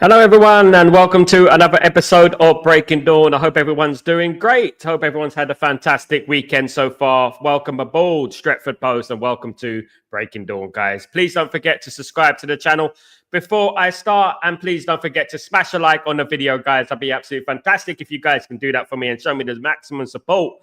Hello, everyone, and welcome to another episode of Breaking Dawn. I hope everyone's doing great. I hope everyone's had a fantastic weekend so far. Welcome aboard Stretford Post and welcome to Breaking Dawn, guys. Please don't forget to subscribe to the channel before I start, and please don't forget to smash a like on the video, guys. That'd be absolutely fantastic if you guys can do that for me and show me the maximum support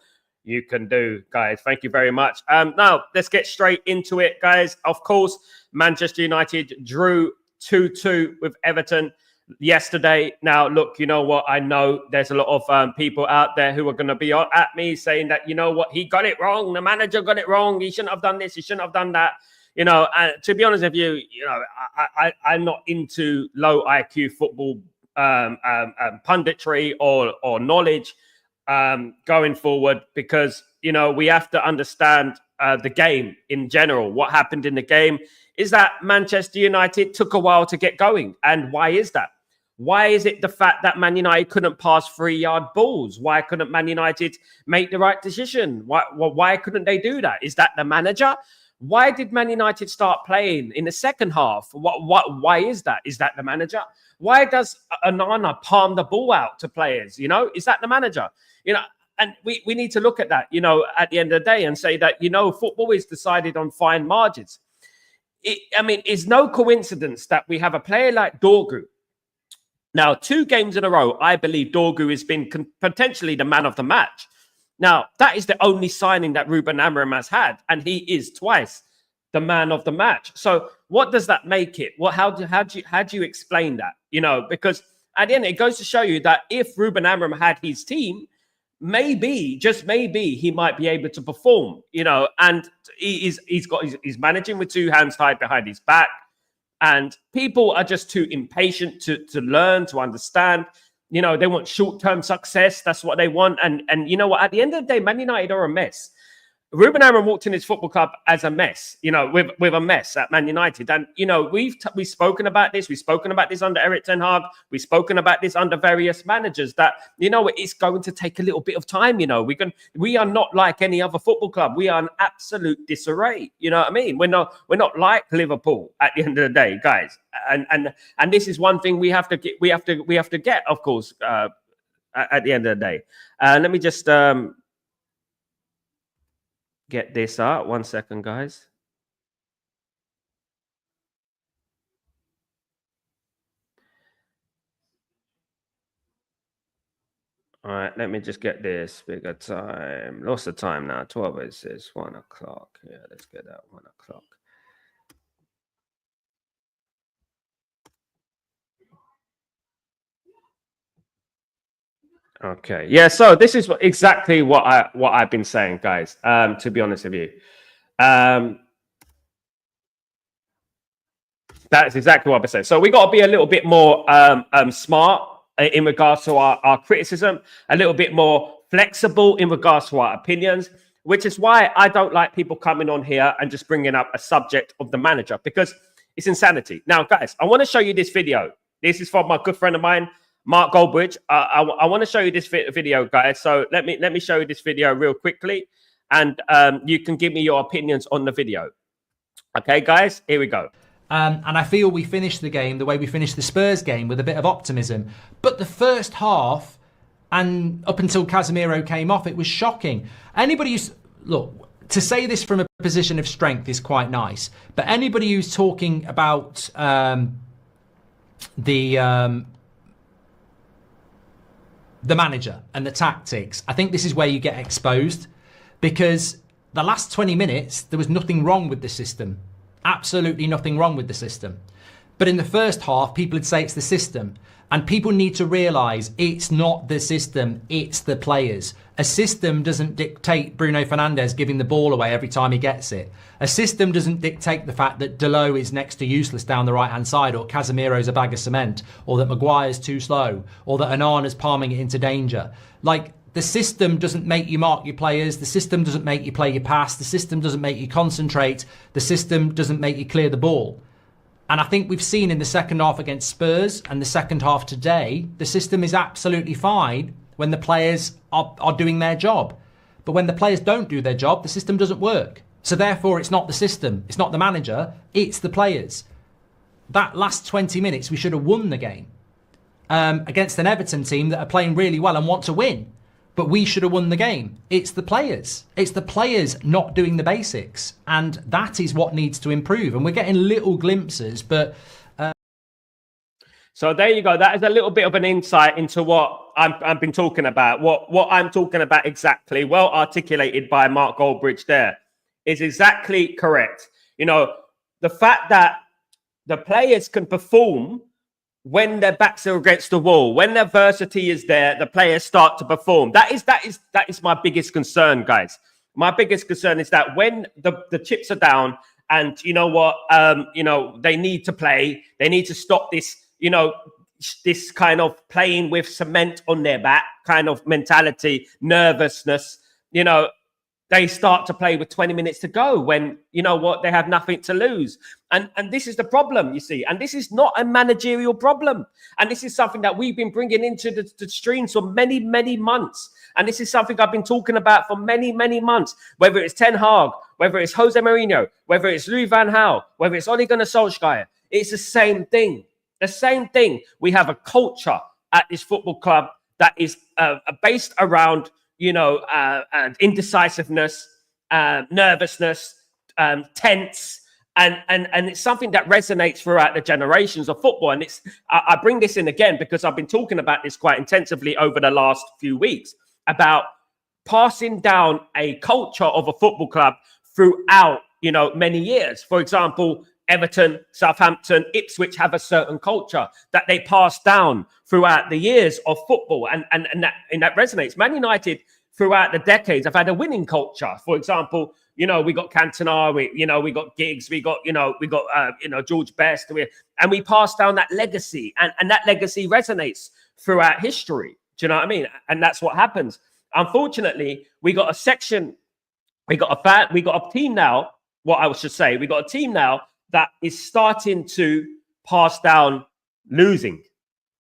you can do, guys. Thank you very much. Now, let's get straight into it, guys. Of course, Manchester United drew 2-2 with Everton yesterday. Now, look, you know what? I know there's a lot of people out there who are going to be at me saying that, you know what, he got it wrong. The manager got it wrong. He shouldn't have done this. He shouldn't have done that. You know, and to be honest with you, you know, I'm not into low IQ football punditry or knowledge going forward, because, you know, we have to understand the game in general. What happened in the game is that Manchester United took a while to get going. And why is that? Why is it the fact that Man United couldn't pass 3-yard balls? Why couldn't Man United make the right decision? Why couldn't they do that? Is that the manager? Why did Man United start playing in the second half? Why is that? Is that the manager? Why does Onana palm the ball out to players? You know, is that the manager? You know, and we need to look at that, you know, at the end of the day and say that, you know, football is decided on fine margins. I mean, it's no coincidence that we have a player like Dorgu. Now, 2 games in a row, I believe Dorgu has been potentially the man of the match. Now, that is the only signing that Ruben Amorim has had, and he is twice the man of the match. So what does that make it? Well, how do you explain that? You know, because at the end, it goes to show you that if Ruben Amorim had his team, maybe, just maybe, he might be able to perform, you know, and he's managing with 2 hands tied behind his back. And people are just too impatient to learn, to understand. You know, they want short-term success. That's what they want. And you know what? At the end of the day, Man United are a mess. Ruben Amorim walked in his football club as a mess, you know, with a mess at Man United. And, you know, we've spoken about this. We've spoken about this under Erik ten Hag. We've spoken about this under various managers that, you know, it's going to take a little bit of time. You know, we are not like any other football club. We are in absolute disarray. You know what I mean? We're not like Liverpool at the end of the day, guys. And this is one thing we have to get, of course, at the end of the day. Let me just get this out. 1 second, guys. All right, let me just get this bigger time. Lots of time now. 12 is 1 o'clock. Yeah, let's get that 1 o'clock. Okay. Yeah, so this is exactly what I've been saying, guys. To be honest with you. That's exactly what I've been saying. So we got to be a little bit more smart in regards to our criticism, a little bit more flexible in regards to our opinions, which is why I don't like people coming on here and just bringing up a subject of the manager, because it's insanity. Now, guys, I want to show you this video. This is from my good friend of mine, Mark Goldbridge. I want to show you this video, guys. So let me show you this video real quickly, and you can give me your opinions on the video. Okay, guys, here we go. And I feel we finished the game the way we finished the Spurs game, with a bit of optimism. But the first half, and up until Casemiro came off, it was shocking. Anybody who's, look, to say this from a position of strength is quite nice, but anybody who's talking about the manager and the tactics, I think this is where you get exposed, because the last 20 minutes, there was nothing wrong with the system. Absolutely nothing wrong with the system. But in the first half, people would say it's the system. And people need to realise it's not the system, it's the players. A system doesn't dictate Bruno Fernandes giving the ball away every time he gets it. A system doesn't dictate the fact that Dalot is next to useless down the right-hand side, or Casemiro's a bag of cement, or that Maguire's too slow, or that Onana's palming it into danger. Like, the system doesn't make you mark your players. The system doesn't make you play your pass. The system doesn't make you concentrate. The system doesn't make you clear the ball. And I think we've seen in the second half against Spurs and the second half today, the system is absolutely fine when the players are doing their job. But when the players don't do their job, the system doesn't work. So therefore, it's not the system. It's not the manager. It's the players. That last 20 minutes, we should have won the game. against an Everton team that are playing really well and want to win. But we should have won the game. It's the players. It's the players not doing the basics. And that is what needs to improve. And we're getting little glimpses, but... So there you go. That is a little bit of an insight into what I've been talking about. What I'm talking about exactly, well articulated by Mark Goldbridge there, is exactly correct. You know, the fact that the players can perform when their backs are against the wall, when the adversity is there, the players start to perform. That is my biggest concern, guys. My biggest concern is that when the chips are down, and you know what, they need to play. They need to stop this, this kind of playing with cement on their back kind of mentality, nervousness. They start to play with 20 minutes to go when, you know what, they have nothing to lose. And this is the problem, you see. And this is not a managerial problem. And this is something that we've been bringing into the streams for many, many months. And this is something I've been talking about for many, many months. Whether it's Ten Hag, whether it's Jose Mourinho, whether it's Louis van Gaal, whether it's Ole Gunnar Solskjaer, it's the same thing. The same thing. We have a culture at this football club that is based around indecisiveness, nervousness, tense, and it's something that resonates throughout the generations of football. And I bring this in again because I've been talking about this quite intensively over the last few weeks about passing down a culture of a football club throughout, many years. For example, Everton, Southampton, Ipswich have a certain culture that they pass down throughout the years of football, and that resonates. Man United throughout the decades have had a winning culture. For example, we got Cantona, we got Giggs, we got George Best, and we pass down that legacy, and that legacy resonates throughout history. Do you know what I mean? And that's what happens. Unfortunately, we got a team now. What I should say, we got a team now that is starting to pass down losing,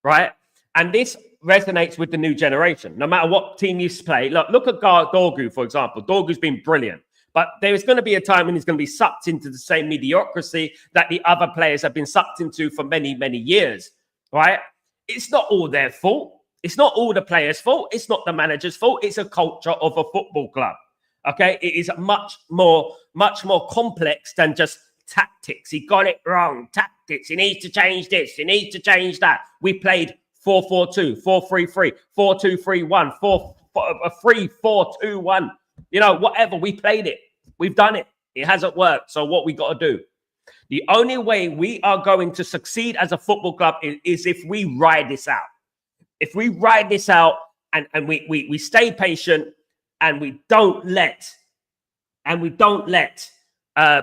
right? And this resonates with the new generation. No matter what team you play, look at Dorgu, for example. Dorgu's been brilliant, but there is going to be a time when he's going to be sucked into the same mediocrity that the other players have been sucked into for many, many years, right? It's not all their fault. It's not all the players' fault. It's not the manager's fault. It's a culture of a football club, okay? It is much more complex than just tactics. He got it wrong. Tactics. He needs to change this. He needs to change that. We played 4-4-2, 4-3-3, 4-2-3-1, 3-4-2-1. Whatever. We played it. We've done it. It hasn't worked. So what we got to do? The only way we are going to succeed as a football club is if we ride this out. If we ride this out and we stay patient and we don't let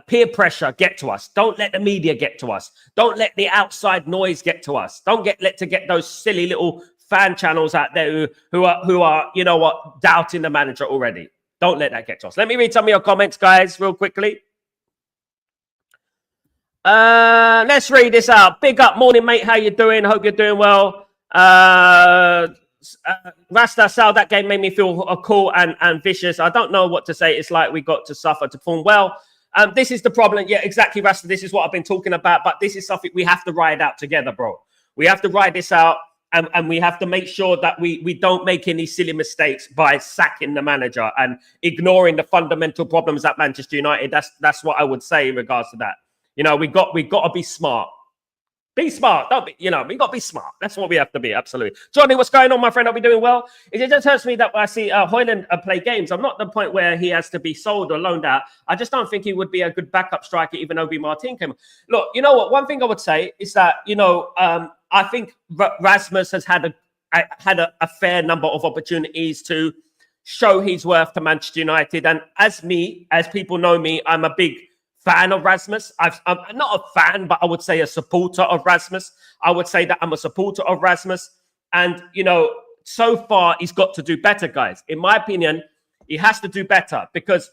peer pressure get to us. Don't let the media get to us. Don't let the outside noise get to us. Don't get those silly little fan channels out there who are doubting the manager already. Don't let that get to us. Let me read some of your comments, guys, real quickly. Let's read this out. Big up, morning, mate. How you doing? Hope you're doing well. Rasta Sal, that game made me feel cool and vicious. I don't know what to say. It's like we got to suffer to perform well. This is the problem. Yeah, exactly, Rasta. This is what I've been talking about. But this is something we have to ride out together, bro. We have to ride this out, and we have to make sure that we don't make any silly mistakes by sacking the manager and ignoring the fundamental problems at Manchester United. That's what I would say in regards to that. We got to be smart. Be smart. Don't be, we got to be smart. That's what we have to be. Absolutely. Johnny, what's going on, my friend? I'll be doing well. It just hurts me that I see Højlund play games. I'm not at the point where he has to be sold or loaned out. I just don't think he would be a good backup striker, even though Martin came. Look, you know what? One thing I would say is that, I think Rasmus has had a fair number of opportunities to show his worth to Manchester United. And as people know me, I'm a big fan of Rasmus. I'm not a fan, but I would say a supporter of Rasmus. I would say that I'm a supporter of Rasmus. And, so far he's got to do better, guys. In my opinion, he has to do better because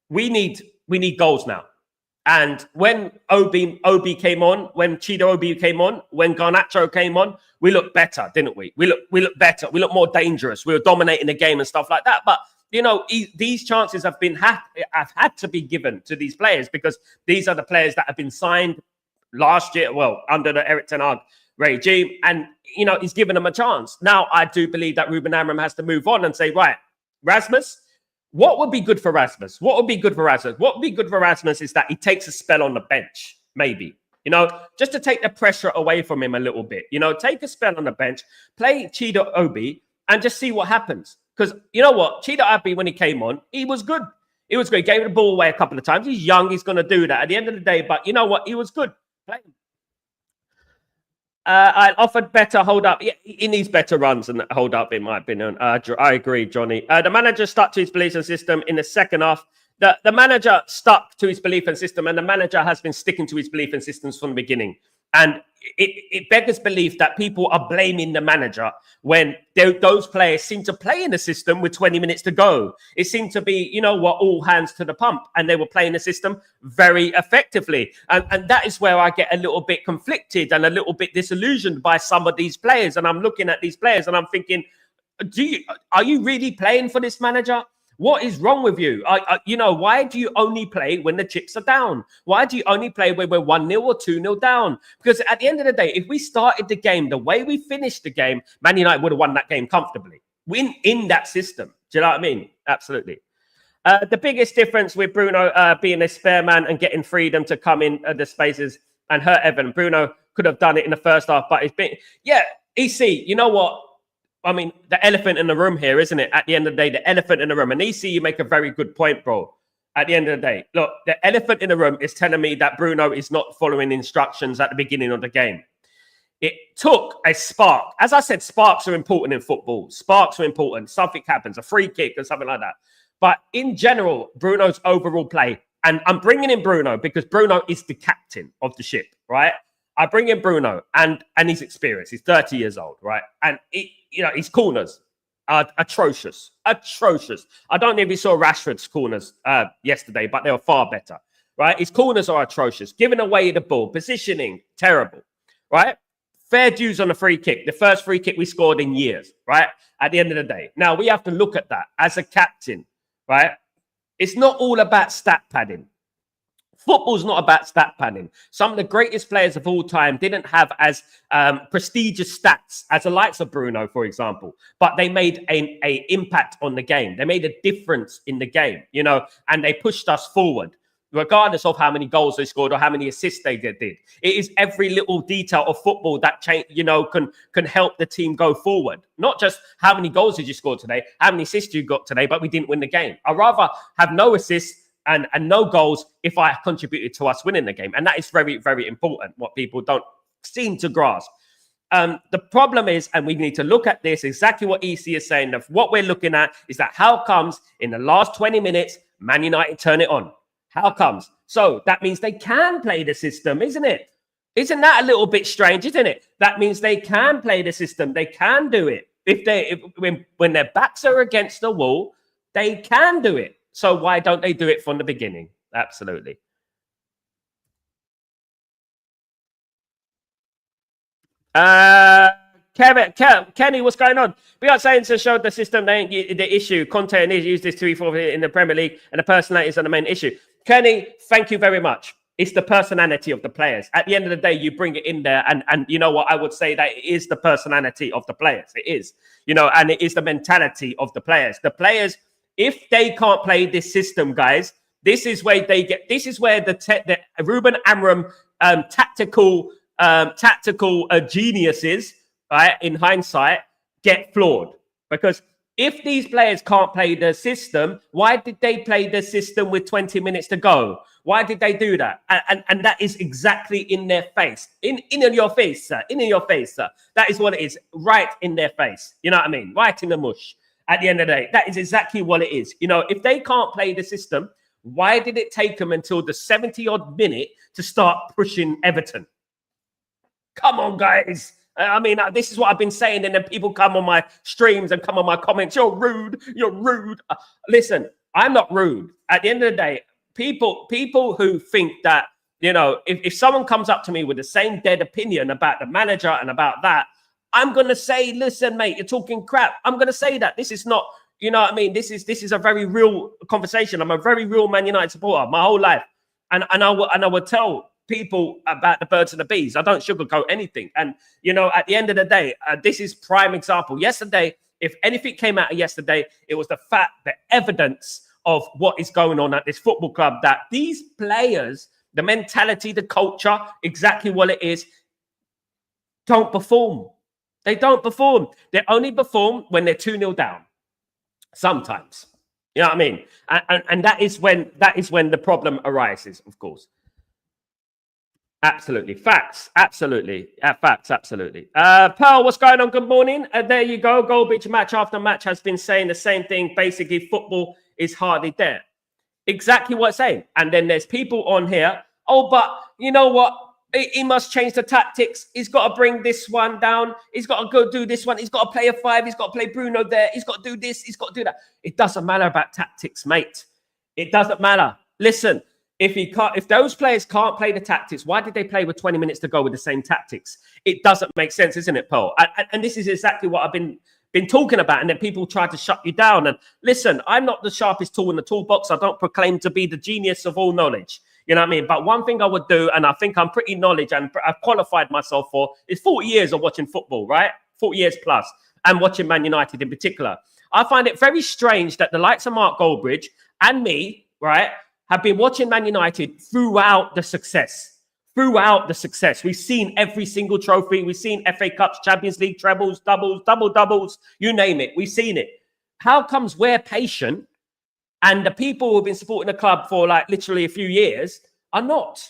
we need goals now. And when Obi came on, when Chido Obi came on, when Garnacho came on, we looked better, didn't we? We looked better. We looked more dangerous. We were dominating the game and stuff like that. But these chances have had to be given to these players because these are the players that have been signed last year, well, under the Eric Ten Hag regime, and he's given them a chance. Now, I do believe that Ruben Amorim has to move on and say, right, Rasmus, what would be good for Rasmus? What would be good for Rasmus? What would be good for Rasmus is that he takes a spell on the bench, maybe. Just to take the pressure away from him a little bit. Take a spell on the bench, play Chido Obi, and just see what happens. Because you know what? Chido Obi, when he came on, he was good. He was good. He gave the ball away a couple of times. He's young. He's going to do that at the end of the day. But you know what? He was good. Play him. I offered better hold up. Yeah, he needs better runs and hold up, in my opinion. I agree, Johnny. The manager stuck to his beliefs and system in the second half. The manager stuck to his belief and system, and the manager has been sticking to his belief and systems from the beginning. And it beggars belief that people are blaming the manager when those players seem to play in the system with 20 minutes to go. It seemed to be, all hands to the pump, and they were playing the system very effectively. And that is where I get a little bit conflicted and a little bit disillusioned by some of these players. And I'm looking at these players and I'm thinking, are you really playing for this manager? What is wrong with you? Why do you only play when the chips are down? Why do you only play when we're 1-0 or 2-0 down? Because at the end of the day, if we started the game the way we finished the game, Man United would have won that game comfortably. In that system. Do you know what I mean? Absolutely. The biggest difference with Bruno being a spare man and getting freedom to come in the spaces and hurt Everton. Bruno could have done it in the first half, but it's been... Yeah, EC, you know what? I mean, the elephant in the room here, isn't it? At the end of the day, the elephant in the room. And EC, you make a very good point, bro. At the end of the day, look, the elephant in the room is telling me that Bruno is not following instructions at the beginning of the game. It took a spark. As I said, sparks are important in football. Sparks are important. Something happens, a free kick or something like that. But in general, Bruno's overall play, and I'm bringing in Bruno because Bruno is the captain of the ship, right? I bring in Bruno and his experience. He's 30 years old, right? And his corners are atrocious. I don't know if you saw Rashford's corners yesterday, but they were far better, right? His corners are atrocious. Giving away the ball, positioning, terrible, right? Fair dues on a free kick. The first free kick we scored in years, right? At the end of the day. Now, we have to look at that as a captain, right? It's not all about stat padding. Football's not about stat padding. Some of the greatest players of all time didn't have as prestigious stats as the likes of Bruno, for example, but they made an impact on the game. They made a difference in the game, and they pushed us forward, regardless of how many goals they scored or how many assists they did. It is every little detail of football that can help the team go forward. Not just how many goals did you score today, how many assists you got today, but we didn't win the game. I'd rather have no assists and no goals if I contributed to us winning the game. And that is very, very important, what people don't seem to grasp. The problem is, and we need to look at this, exactly what EC is saying, that what we're looking at is that how comes in the last 20 minutes, Man United turn it on? How comes? So that means they can play the system, isn't it? Isn't that a little bit strange, isn't it? That means they can play the system. They can do it. When their backs are against the wall, they can do it. So why don't they do it from the beginning? Absolutely. Kenny, what's going on? We are saying to show the system the issue. Conte needs to use this 3-4 in the Premier League, and the personalities are the main issue. Kenny, thank you very much. It's the personality of the players. At the end of the day, you bring it in there, and you know what? I would say that it is the personality of the players. It is, and it is the mentality of the players. The players, if they can't play this system, guys, this is where the Ruben Amorim tactical geniuses, right, in hindsight, get flawed. Because if these players can't play the system, why did they play the system with 20 minutes to go? Why did they do that? And that is exactly in their face. In your face, sir. In your face, sir. That is what it is. Right in their face. You know what I mean? Right in the mush. At the end of the day, that is exactly what it is. If they can't play the system, why did it take them until the 70-odd minute to start pushing Everton? Come on, guys. I mean, this is what I've been saying, and then people come on my streams and come on my comments. You're rude. You're rude. Listen, I'm not rude. At the end of the day, people who think that, if someone comes up to me with the same dead opinion about the manager and about that, I'm going to say, listen, mate, you're talking crap. I'm going to say that. This is not, you know what I mean? This is a very real conversation. I'm a very real Man United supporter my whole life. And I will tell people about the birds and the bees. I don't sugarcoat anything. And, you know, at the end of the day, this is prime example. Yesterday, if anything came out of yesterday, it was the fact, the evidence of what is going on at this football club, that these players, the mentality, the culture, exactly what it is, don't perform. They don't perform. They only perform when they're 2-0 down. Sometimes. You know what I mean? And that is when the problem arises, of course. Absolutely. Facts. Absolutely. Facts. Absolutely. Pearl, what's going on? Good morning. There you go. Goldbridge match after match has been saying the same thing. Basically, football is hardly there. Exactly what I'm saying. And then there's people on here. Oh, but you know what? He must change the tactics. He's got to bring this one down. He's got to go do this one. He's got to play a 5. He's got to play Bruno there. He's got to do this. He's got to do that. It doesn't matter about tactics, mate. It doesn't matter. Listen, if those players can't play the tactics, why did they play with 20 minutes to go with the same tactics? It doesn't make sense, isn't it, Paul? And this is exactly what I've been talking about. And then people try to shut you down. And listen, I'm not the sharpest tool in the toolbox. I don't proclaim to be the genius of all knowledge. You know what I mean? But one thing I would do, and I think I'm pretty knowledge and I've qualified myself for, is 40 years of watching football, right? 40 years plus, and watching Man United in particular. I find it very strange that the likes of Mark Goldbridge and me, right, have been watching Man United throughout the success. Throughout the success. We've seen every single trophy. We've seen FA Cups, Champions League, trebles, doubles, double-doubles, you name it. We've seen it. How comes we're patient and the people who've been supporting the club for like literally a few years are not?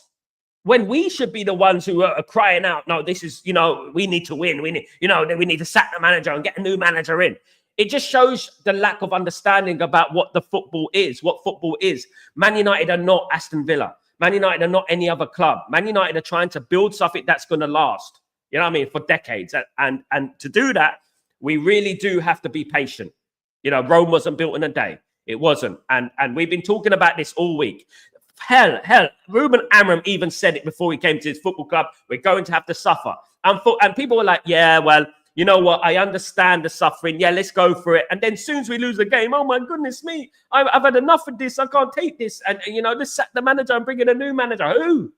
When we should be the ones who are crying out, no, this is, you know, we need to win. We need, you know, we need to sack the manager and get a new manager in. It just shows the lack of understanding about what the football is, what football is. Man United are not Aston Villa. Man United are not any other club. Man United are trying to build something that's going to last, you know what I mean, for decades. And to do that, we really do have to be patient. You know, Rome wasn't built in a day. It wasn't. And we've been talking about this all week. Hell, Ruben Amorim even said it before he came to his football club. We're going to have to suffer. And people were like, yeah, well, you know what? I understand the suffering. Yeah, let's go for it. And then as soon as we lose the game, oh my goodness me, I've had enough of this. I can't take this. And you know, let's sack the manager and bring in a new manager. Who?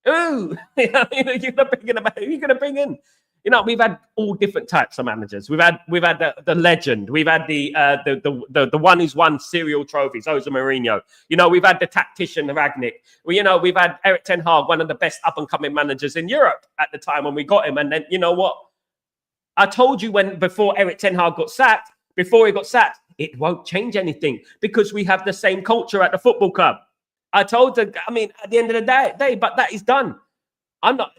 You know, you're going to bring in. You know, we've had all different types of managers. We've had the legend. We've had the one who's won serial trophies, Jose Mourinho. You know, we've had the tactician Ragnick. We've had Erik ten Hag, one of the best up and coming managers in Europe at the time when we got him. And then you know what? I told you before Erik ten Hag got sacked, it won't change anything because we have the same culture at the football club. I told her, I mean, at the end of the day, but that is done. I'm not,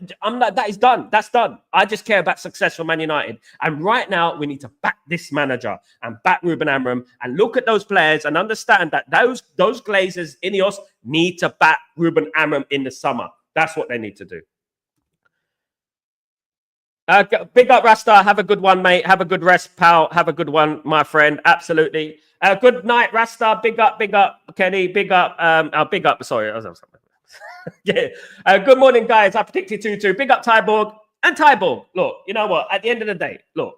that is done. That's done. I just care about success for Man United. And right now, we need to back this manager and back Ruben Amorim and look at those players and understand that those Glazers, Ineos, need to back Ruben Amorim in the summer. That's what they need to do. Big up, Rasta. Have a good one, mate. Have a good rest, pal. Have a good one, my friend. Absolutely. Good night, Rasta. Big up, Kenny. Big up. Sorry. Yeah. Good morning, guys. I predicted 2-2. Big up, Tyborg. And Tyborg, look, you know what? At the end of the day, look,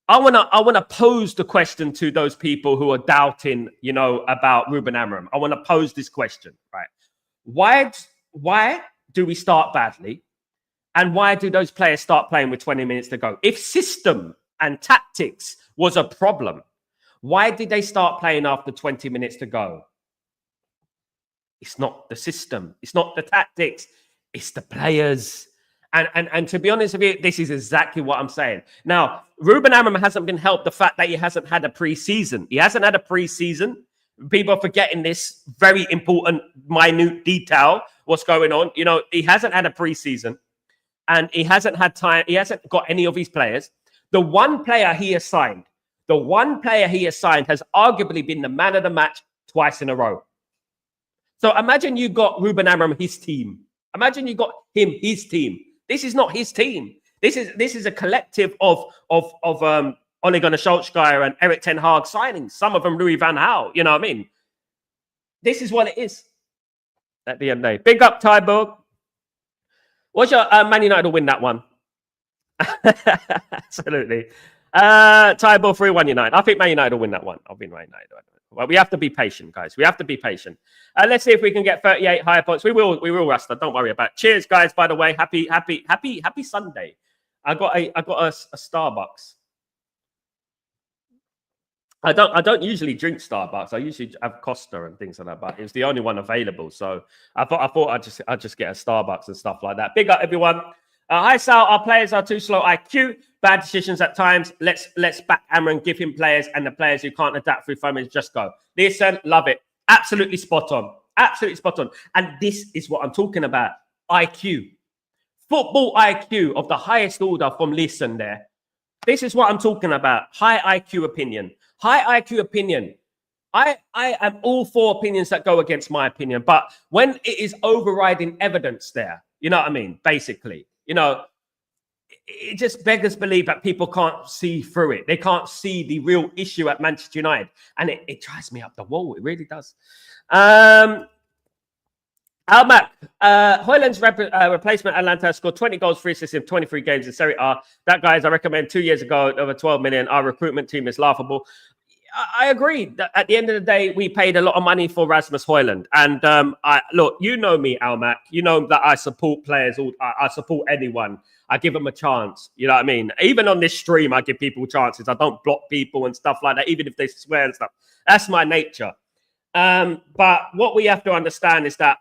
I wanna pose the question to those people who are doubting, you know, about Ruben Amorim. I want to pose this question, right? Why do we start badly? And why do those players start playing with 20 minutes to go? If system and tactics was a problem, why did they start playing after 20 minutes to go? It's not the system. It's not the tactics. It's the players. And to be honest with you, this is exactly what I'm saying. Now, Ruben Amorim hasn't been helped the fact that he hasn't had a pre-season. He hasn't had a pre-season. People are forgetting this very important, minute detail, what's going on. You know, he hasn't had a pre-season. And he hasn't had time. He hasn't got any of his players. The one player he has signed has arguably been the man of the match twice in a row. So imagine you got Ruben Amorim, his team. Imagine you got him, his team. This is not his team. This is a collective of Ole Gunnar Solskjaer and Erik ten Hag signings. Some of them Louis van Gaal. You know what I mean? This is what it is at the end of the day. Big up, Tyborg. What's your Man United will win that one? Absolutely. Tyborg 3-1 United. I think Man United will win that one. I'll be Man United. Well, we have to be patient, guys. We have to be patient. Let's see if we can get 38 higher points. We will, Rasta. Don't worry about it. Cheers, guys. By the way, happy Sunday. I got a Starbucks. I don't usually drink Starbucks. I usually have Costa and things like that, but it was the only one available. So I thought I'd just get a Starbucks and stuff like that. Big up, everyone. Hi, Sal. Our players are too slow IQ. Bad decisions at times. Let's back Amber and give him players, and the players who can't adapt through 5 minutes just go. Listen, love it. Absolutely spot on. Absolutely spot on. And this is what I'm talking about. IQ. Football IQ of the highest order from Listen there. This is what I'm talking about. High IQ opinion. High IQ opinion. I am all for opinions that go against my opinion, but when it is overriding evidence there, you know what I mean? Basically, you know, it just beggars believe that people can't see through it. They can't see the real issue at Manchester United, and it drives me up the wall. It really does. Almac, Hoyland's replacement Atlanta scored 20 goals, 3 assists in 23 games in Serie A. That, guys, I recommend 2 years ago, over 12 million. Our recruitment team is laughable. I agree that at the end of the day, we paid a lot of money for Rasmus Højlund. And look, you know me, Almac. You know that I support players. I support anyone. I give them a chance. You know what I mean? Even on this stream, I give people chances. I don't block people and stuff like that, even if they swear and stuff. That's my nature. But what we have to understand is that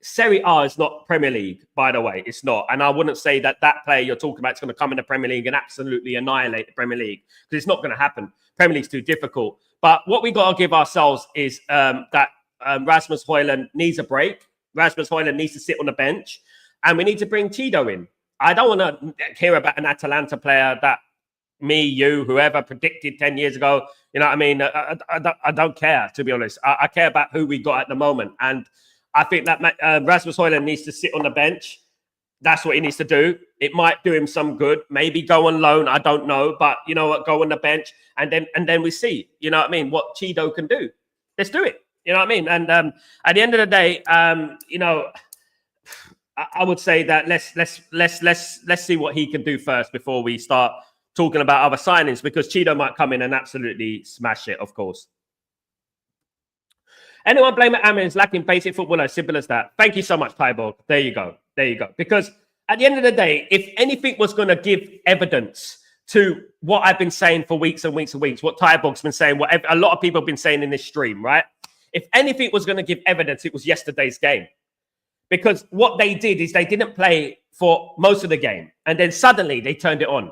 Serie A is not Premier League, by the way. It's not. And I wouldn't say that player you're talking about is going to come in the Premier League and absolutely annihilate the Premier League, because it's not going to happen. Premier League's too difficult. But what we got to give ourselves is that Rasmus Højlund needs a break. Rasmus Højlund needs to sit on the bench. And we need to bring Chido in. I don't want to hear about an Atalanta player that me, you, whoever predicted 10 years ago. You know what I mean? I don't care, to be honest. I care about who we got at the moment. And I think that Rasmus Højlund needs to sit on the bench. That's what he needs to do. It might do him some good. Maybe go on loan. I don't know. But you know what? Go on the bench. And then we see, you know what I mean, what Chido can do. Let's do it. You know what I mean? And at the end of the day, you know, I would say that let's see what he can do first before we start talking about other signings, because Chido might come in and absolutely smash it, of course. Anyone blame it? Amin is lacking basic football, as simple as that. Thank you so much, Tyborg. There you go. There you go. Because at the end of the day, if anything was going to give evidence to what I've been saying for weeks and weeks and weeks, what Tyborg's been saying, what a lot of people have been saying in this stream, right? If anything was going to give evidence, it was yesterday's game. Because what they did is they didn't play for most of the game. And then suddenly they turned it on.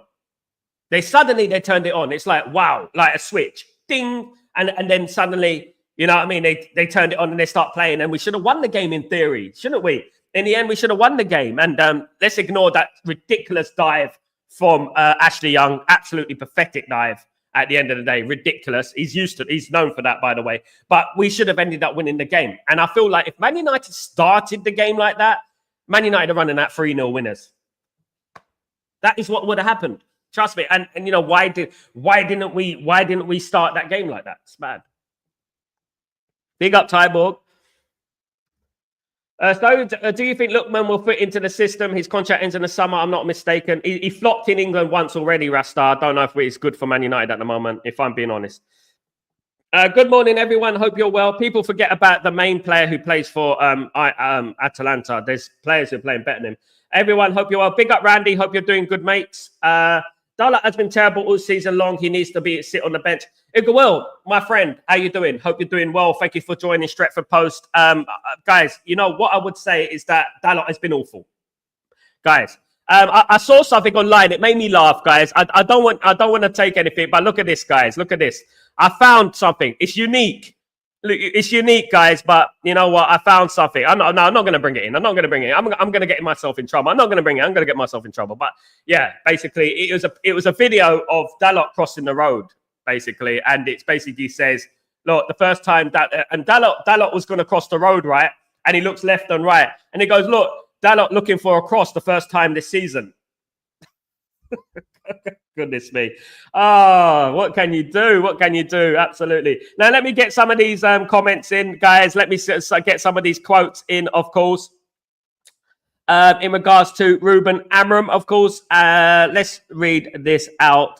They turned it on. It's like, wow, like a switch. Ding. And then suddenly, you know what I mean? They turned it on and they start playing. And we should have won the game in theory, shouldn't we? In the end, we should have won the game. And let's ignore that ridiculous dive from Ashley Young. Absolutely pathetic dive at the end of the day. Ridiculous. He's known for that, by the way. But we should have ended up winning the game. And I feel like if Man United started the game like that, Man United are running at 3-0 winners. That is what would have happened. Trust me. And you know, why didn't we start that game like that? It's bad. Big up, Tyborg. Do you think Lookman will fit into the system? His contract ends in the summer. I'm not mistaken. He flopped in England once already, Rasta. I don't know if it's good for Man United at the moment, if I'm being honest. Good morning, everyone. Hope you're well. People forget about the main player who plays for Atalanta. There's players who are playing better than him. Everyone, hope you're well. Big up, Randy. Hope you're doing good, mates. Dala has been terrible all season long. He needs to sit on the bench. Will, my friend, how you doing? Hope you're doing well. Thank you for joining Stretford Post. Guys, you know, what I would say is that Dalot has been awful. Guys, I saw something online. It made me laugh, guys. I don't want to take anything, but look at this, guys. Look at this. I found something. It's unique. Look, it's unique, guys, but you know what? I found something. I'm not going to bring it in. I'm going to get myself in trouble. I'm not going to bring it. I'm going to get myself in trouble. But yeah, basically, it was a video of Dalot crossing the road, basically, and it basically says, look, the first time Dalot was going to cross the road, right? And he looks left and right, and he goes, look, Dalot looking for a cross the first time this season. Goodness me. Oh, what can you do? What can you do? Absolutely. Now, let me get some of these comments in, guys. Let me get some of these quotes in, of course. In regards to Ruben Amram, of course. Let's read this out.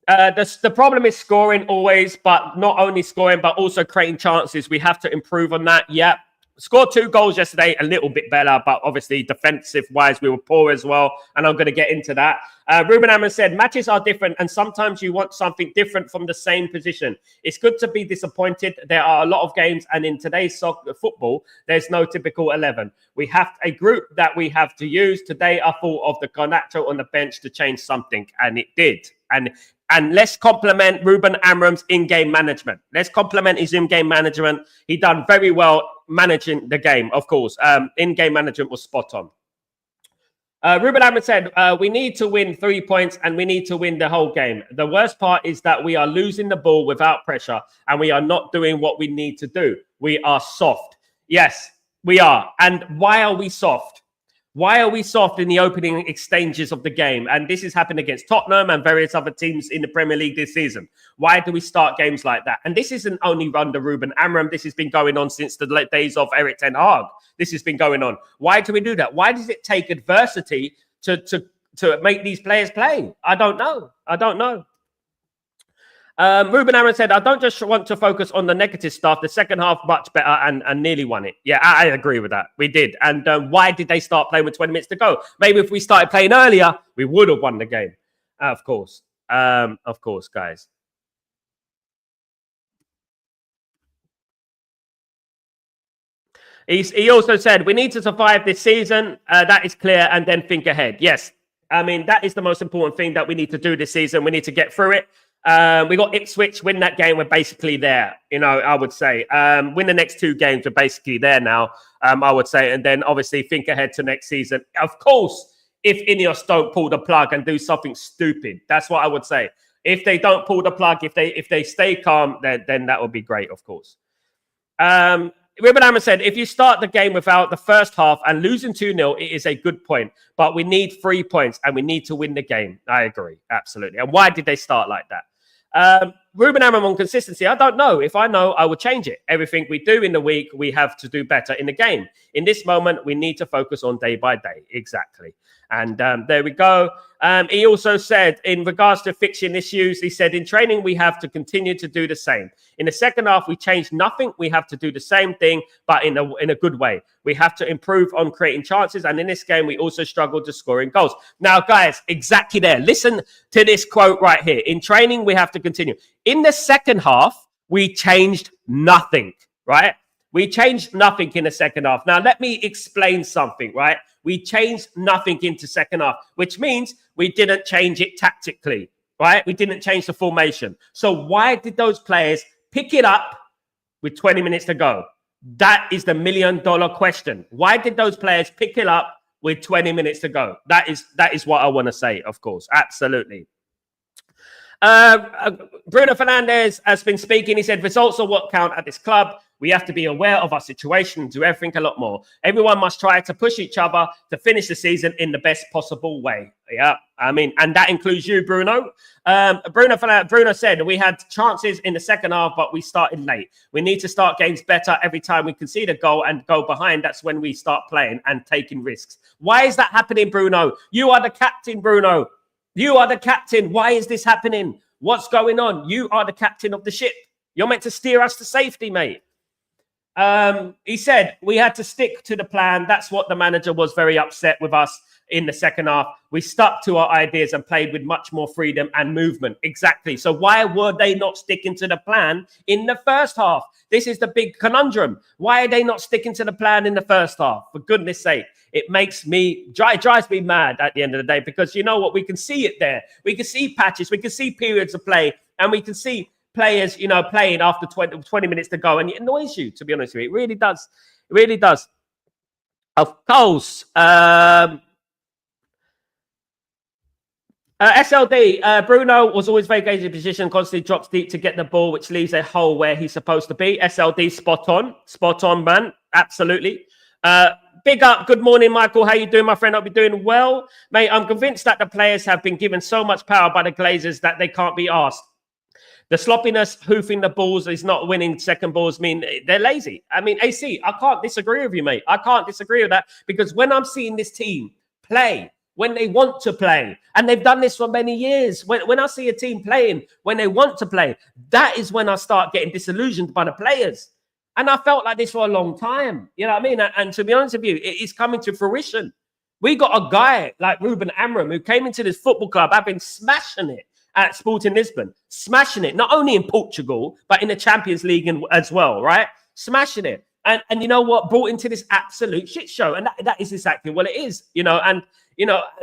The problem is scoring always, but not only scoring, but also creating chances. We have to improve on that. Yeah. Scored 2 goals yesterday, a little bit better, but obviously defensive-wise, we were poor as well, and I'm going to get into that. Ruben Amman said, matches are different, and sometimes you want something different from the same position. It's good to be disappointed. There are a lot of games, and in today's football, there's no typical 11. We have a group that we have to use. Today, I thought of the Garnacho on the bench to change something, and it did. And let's compliment Ruben Amram's in-game management. Let's compliment his in-game management. He done very well managing the game, of course. In-game management was spot on. Ruben Amram said, we need to win 3 points and we need to win the whole game. The worst part is that we are losing the ball without pressure and we are not doing what we need to do. We are soft. Yes, we are. And why are we soft? Why are we soft in the opening exchanges of the game? And this has happened against Tottenham and various other teams in the Premier League this season. Why do we start games like that? And this isn't only under Ruben Amram. This has been going on since the days of Erik ten Hag. This has been going on. Why do we do that? Why does it take adversity to make these players play? I don't know. I don't know. Ruben Amram said, I don't just want to focus on the negative stuff. The second half, much better and nearly won it. Yeah, I agree with that. We did. And why did they start playing with 20 minutes to go? Maybe if we started playing earlier, we would have won the game. Of course, guys. He also said, we need to survive this season. That is clear. And then think ahead. Yes. I mean, that is the most important thing that we need to do this season. We need to get through it. We got Ipswich, win that game, we're basically there, I would say. Win the next 2 games, we're basically there now, I would say. And then obviously think ahead to next season. Of course, if Ineos don't pull the plug and do something stupid, that's what I would say. If they don't pull the plug, if they stay calm, then that would be great, of course. Ruben Amram said, if you start the game without the first half and losing 2-0, it is a good point. But we need 3 points and we need to win the game. I agree. Absolutely. And why did they start like that? Ruben Amram on consistency. I don't know. If I know, I will change it. Everything we do in the week, we have to do better in the game. In this moment, we need to focus on day by day. Exactly. And there we go. He also said, in regards to fixing issues, he said, in training, we have to continue to do the same. In the second half, we changed nothing. We have to do the same thing, but in a good way. We have to improve on creating chances. And in this game, we also struggled to scoring goals. Now, guys, exactly there. Listen to this quote right here. In training, we have to continue. In the second half, we changed nothing, right? We changed nothing in the second half. Now, let me explain something, right? We changed nothing into second half, which means we didn't change it tactically, right? We didn't change the formation. So why did those players pick it up with 20 minutes to go? That is the $1 million question. Why did those players pick it up with 20 minutes to go? That is what I want to say, of course. Absolutely. Bruno Fernandes has been speaking. He said, results are what count at this club. We have to be aware of our situation and do everything a lot more. Everyone must try to push each other to finish the season in the best possible way. Yeah, I mean, and that includes you, Bruno. Bruno said, we had chances in the second half, but we started late. We need to start games better. Every time we concede a goal and go behind, that's when we start playing and taking risks. Why is that happening, Bruno? You are the captain, Bruno. You are the captain. Why is this happening? What's going on? You are the captain of the ship. You're meant to steer us to safety, mate. He said we had to stick to the plan. That's what the manager was very upset with us in the second half. We stuck to our ideas and played with much more freedom and movement. Exactly. So why were they not sticking to the plan in the first half? This is the big conundrum. Why are they not sticking to the plan in the first half? For goodness sake, it drives me mad at the end of the day, because you know what? We can see it there. We can see patches. We can see periods of play, and we can see players, playing after 20 minutes to go, and it annoys you, to be honest with you. It really does. It really does. Of course. SLD, Bruno was always very engaged in position, constantly drops deep to get the ball, which leaves a hole where he's supposed to be. SLD, spot on, man. Absolutely. Big up. Good morning, Michael. How you doing, my friend? Hope you're doing well. Mate, I'm convinced that the players have been given so much power by the Glazers that they can't be asked. The sloppiness, hoofing the balls, is not winning second balls mean they're lazy. I mean, AC, I can't disagree with you, mate. I can't disagree with that, because when I'm seeing this team play, when they want to play. And they've done this for many years. When I see a team playing when they want to play, that is when I start getting disillusioned by the players. And I felt like this for a long time. You know what I mean? And to be honest with you, it is coming to fruition. We got a guy like Ruben Amorim who came into this football club, having smashing it at Sporting Lisbon, smashing it, not only in Portugal, but in the Champions League as well, right? Smashing it. And you know what? Brought into this absolute shit show. And that is exactly what it is, and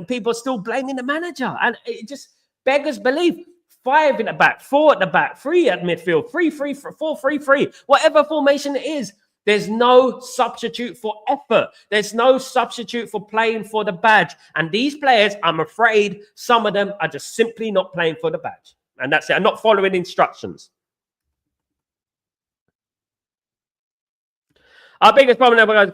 people are still blaming the manager. And it just beggars belief. 5 in the back, 4 at the back, 3 at midfield, 3-3-4, 3-3, whatever formation it is. There's no substitute for effort. There's no substitute for playing for the badge. And these players, I'm afraid, some of them are just simply not playing for the badge. And that's it. I'm not following instructions. Our biggest problem, guys,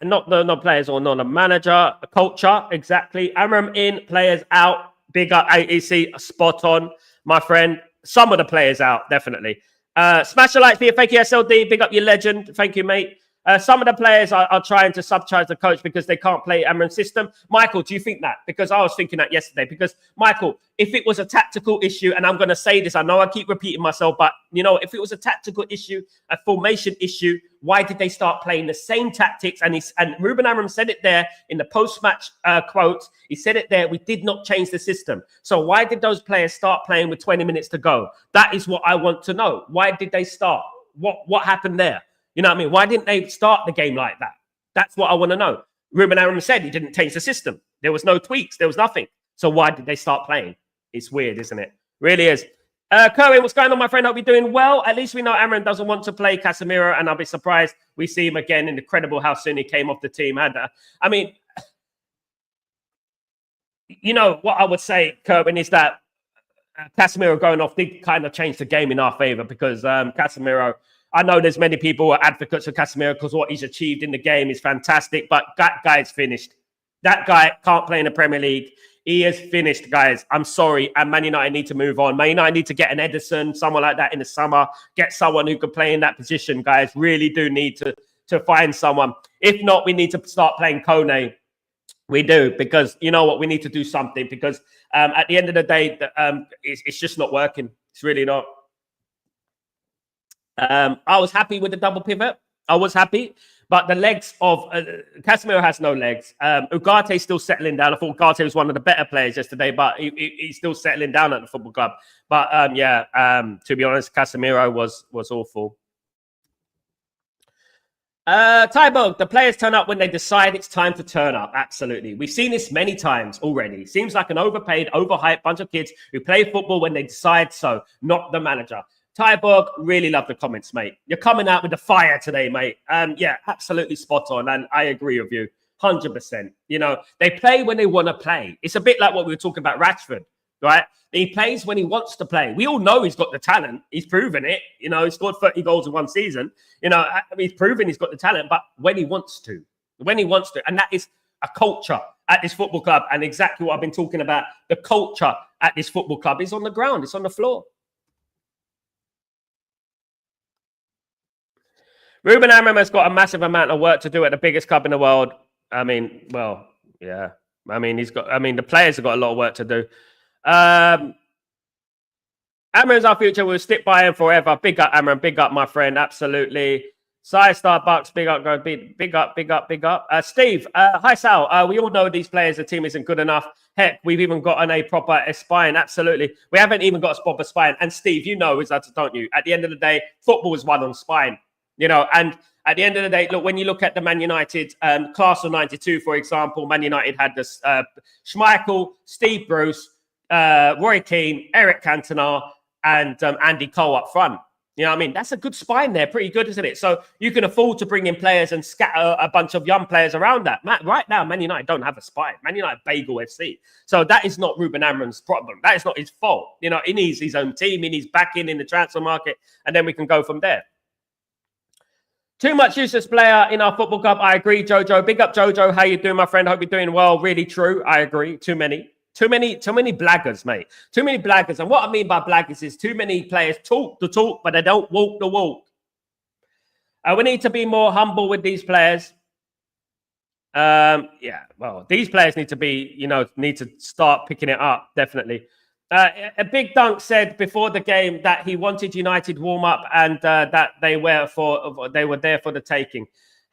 not the players or not the manager, culture, exactly. Amorim in, players out. Big up AEC, spot on, my friend. Some of the players out, definitely. Smash a like for you. Thank you, SLD. Big up your legend. Thank you, mate. Some of the players are trying to subcharge the coach because they can't play Amorim's system. Michael, do you think that? Because I was thinking that yesterday. Because, Michael, if it was a tactical issue, and I'm going to say this, I know I keep repeating myself, but, if it was a tactical issue, a formation issue, why did they start playing the same tactics? And Ruben Amorim said it there in the post-match quote. He said it there. We did not change the system. So why did those players start playing with 20 minutes to go? That is what I want to know. Why did they start? What happened there? You know what I mean? Why didn't they start the game like that? That's what I want to know. Ruben Amorim said he didn't change the system. There was no tweaks. There was nothing. So why did they start playing? It's weird, isn't it? Really is. Kerwin, what's going on, my friend? Hope you're doing well. At least we know Amorim doesn't want to play Casemiro, and I'll be surprised we see him again. Incredible how soon he came off the team. What I would say, Kerwin, is that Casemiro going off did kind of change the game in our favor because Casemiro, I know there's many people who are advocates for Casemiro because what he's achieved in the game is fantastic, but that guy's finished. That guy can't play in the Premier League. He is finished, guys. I'm sorry. And Man United need to move on. Man United need to get an Edison, someone like that in the summer. Get someone who can play in that position, guys. Really do need to find someone. If not, we need to start playing Kone. We do, because you know what? We need to do something because at the end of the day, it's just not working. It's really not. I was happy with the double pivot. I was happy. But the legs of Casemiro has no legs. Ugarte is still settling down. I thought Ugarte was one of the better players yesterday, but he's still settling down at the football club. But to be honest, Casemiro was awful. Tybo, the players turn up when they decide it's time to turn up. Absolutely. We've seen this many times already. Seems like an overpaid, overhyped bunch of kids who play football when they decide so, not the manager. Tyborg, really love the comments, mate. You're coming out with the fire today, mate. Yeah, absolutely spot on. And I agree with you 100%. They play when they want to play. It's a bit like what we were talking about Rashford, right? He plays when he wants to play. We all know he's got the talent. He's proven it. He scored 30 goals in one season. He's proven he's got the talent, but when he wants to. And that is a culture at this football club. And exactly what I've been talking about. The culture at this football club is on the ground. It's on the floor. Ruben Amorim has got a massive amount of work to do at the biggest club in the world. The players have got a lot of work to do. Amorim's our future. We'll stick by him forever. Big up, Amorim. Big up, my friend. Absolutely. Starbucks. Big up, big up. Steve. Hi, Sal. We all know these players. The team isn't good enough. Heck, we've even got a proper spine. Absolutely. We haven't even got a proper spine. And Steve, don't you? At the end of the day, football is won on spine. And at the end of the day, look, when you look at the Man United class of 92, for example, Man United had this Schmeichel, Steve Bruce, Roy Keane, Eric Cantona, and Andy Cole up front. You know what I mean? That's a good spine there. Pretty good, isn't it? So you can afford to bring in players and scatter a bunch of young players around that. Right now, Man United don't have a spine. Man United Bagel FC. So that is not Ruben Amorim's problem. That is not his fault. He needs his own team. He needs backing in the transfer market. And then we can go from there. Too much useless player in our football club. I agree, Jojo. Big up, Jojo. How you doing, my friend? Hope you're doing well. Really true. I agree. Too many blaggers, mate. Too many blaggers. And what I mean by blaggers is too many players talk the talk, but they don't walk the walk. We need to be more humble with these players. Yeah, well, these players need to be, need to start picking it up, definitely. A Big Dunk said before the game that he wanted United warm up and that they were there for the taking.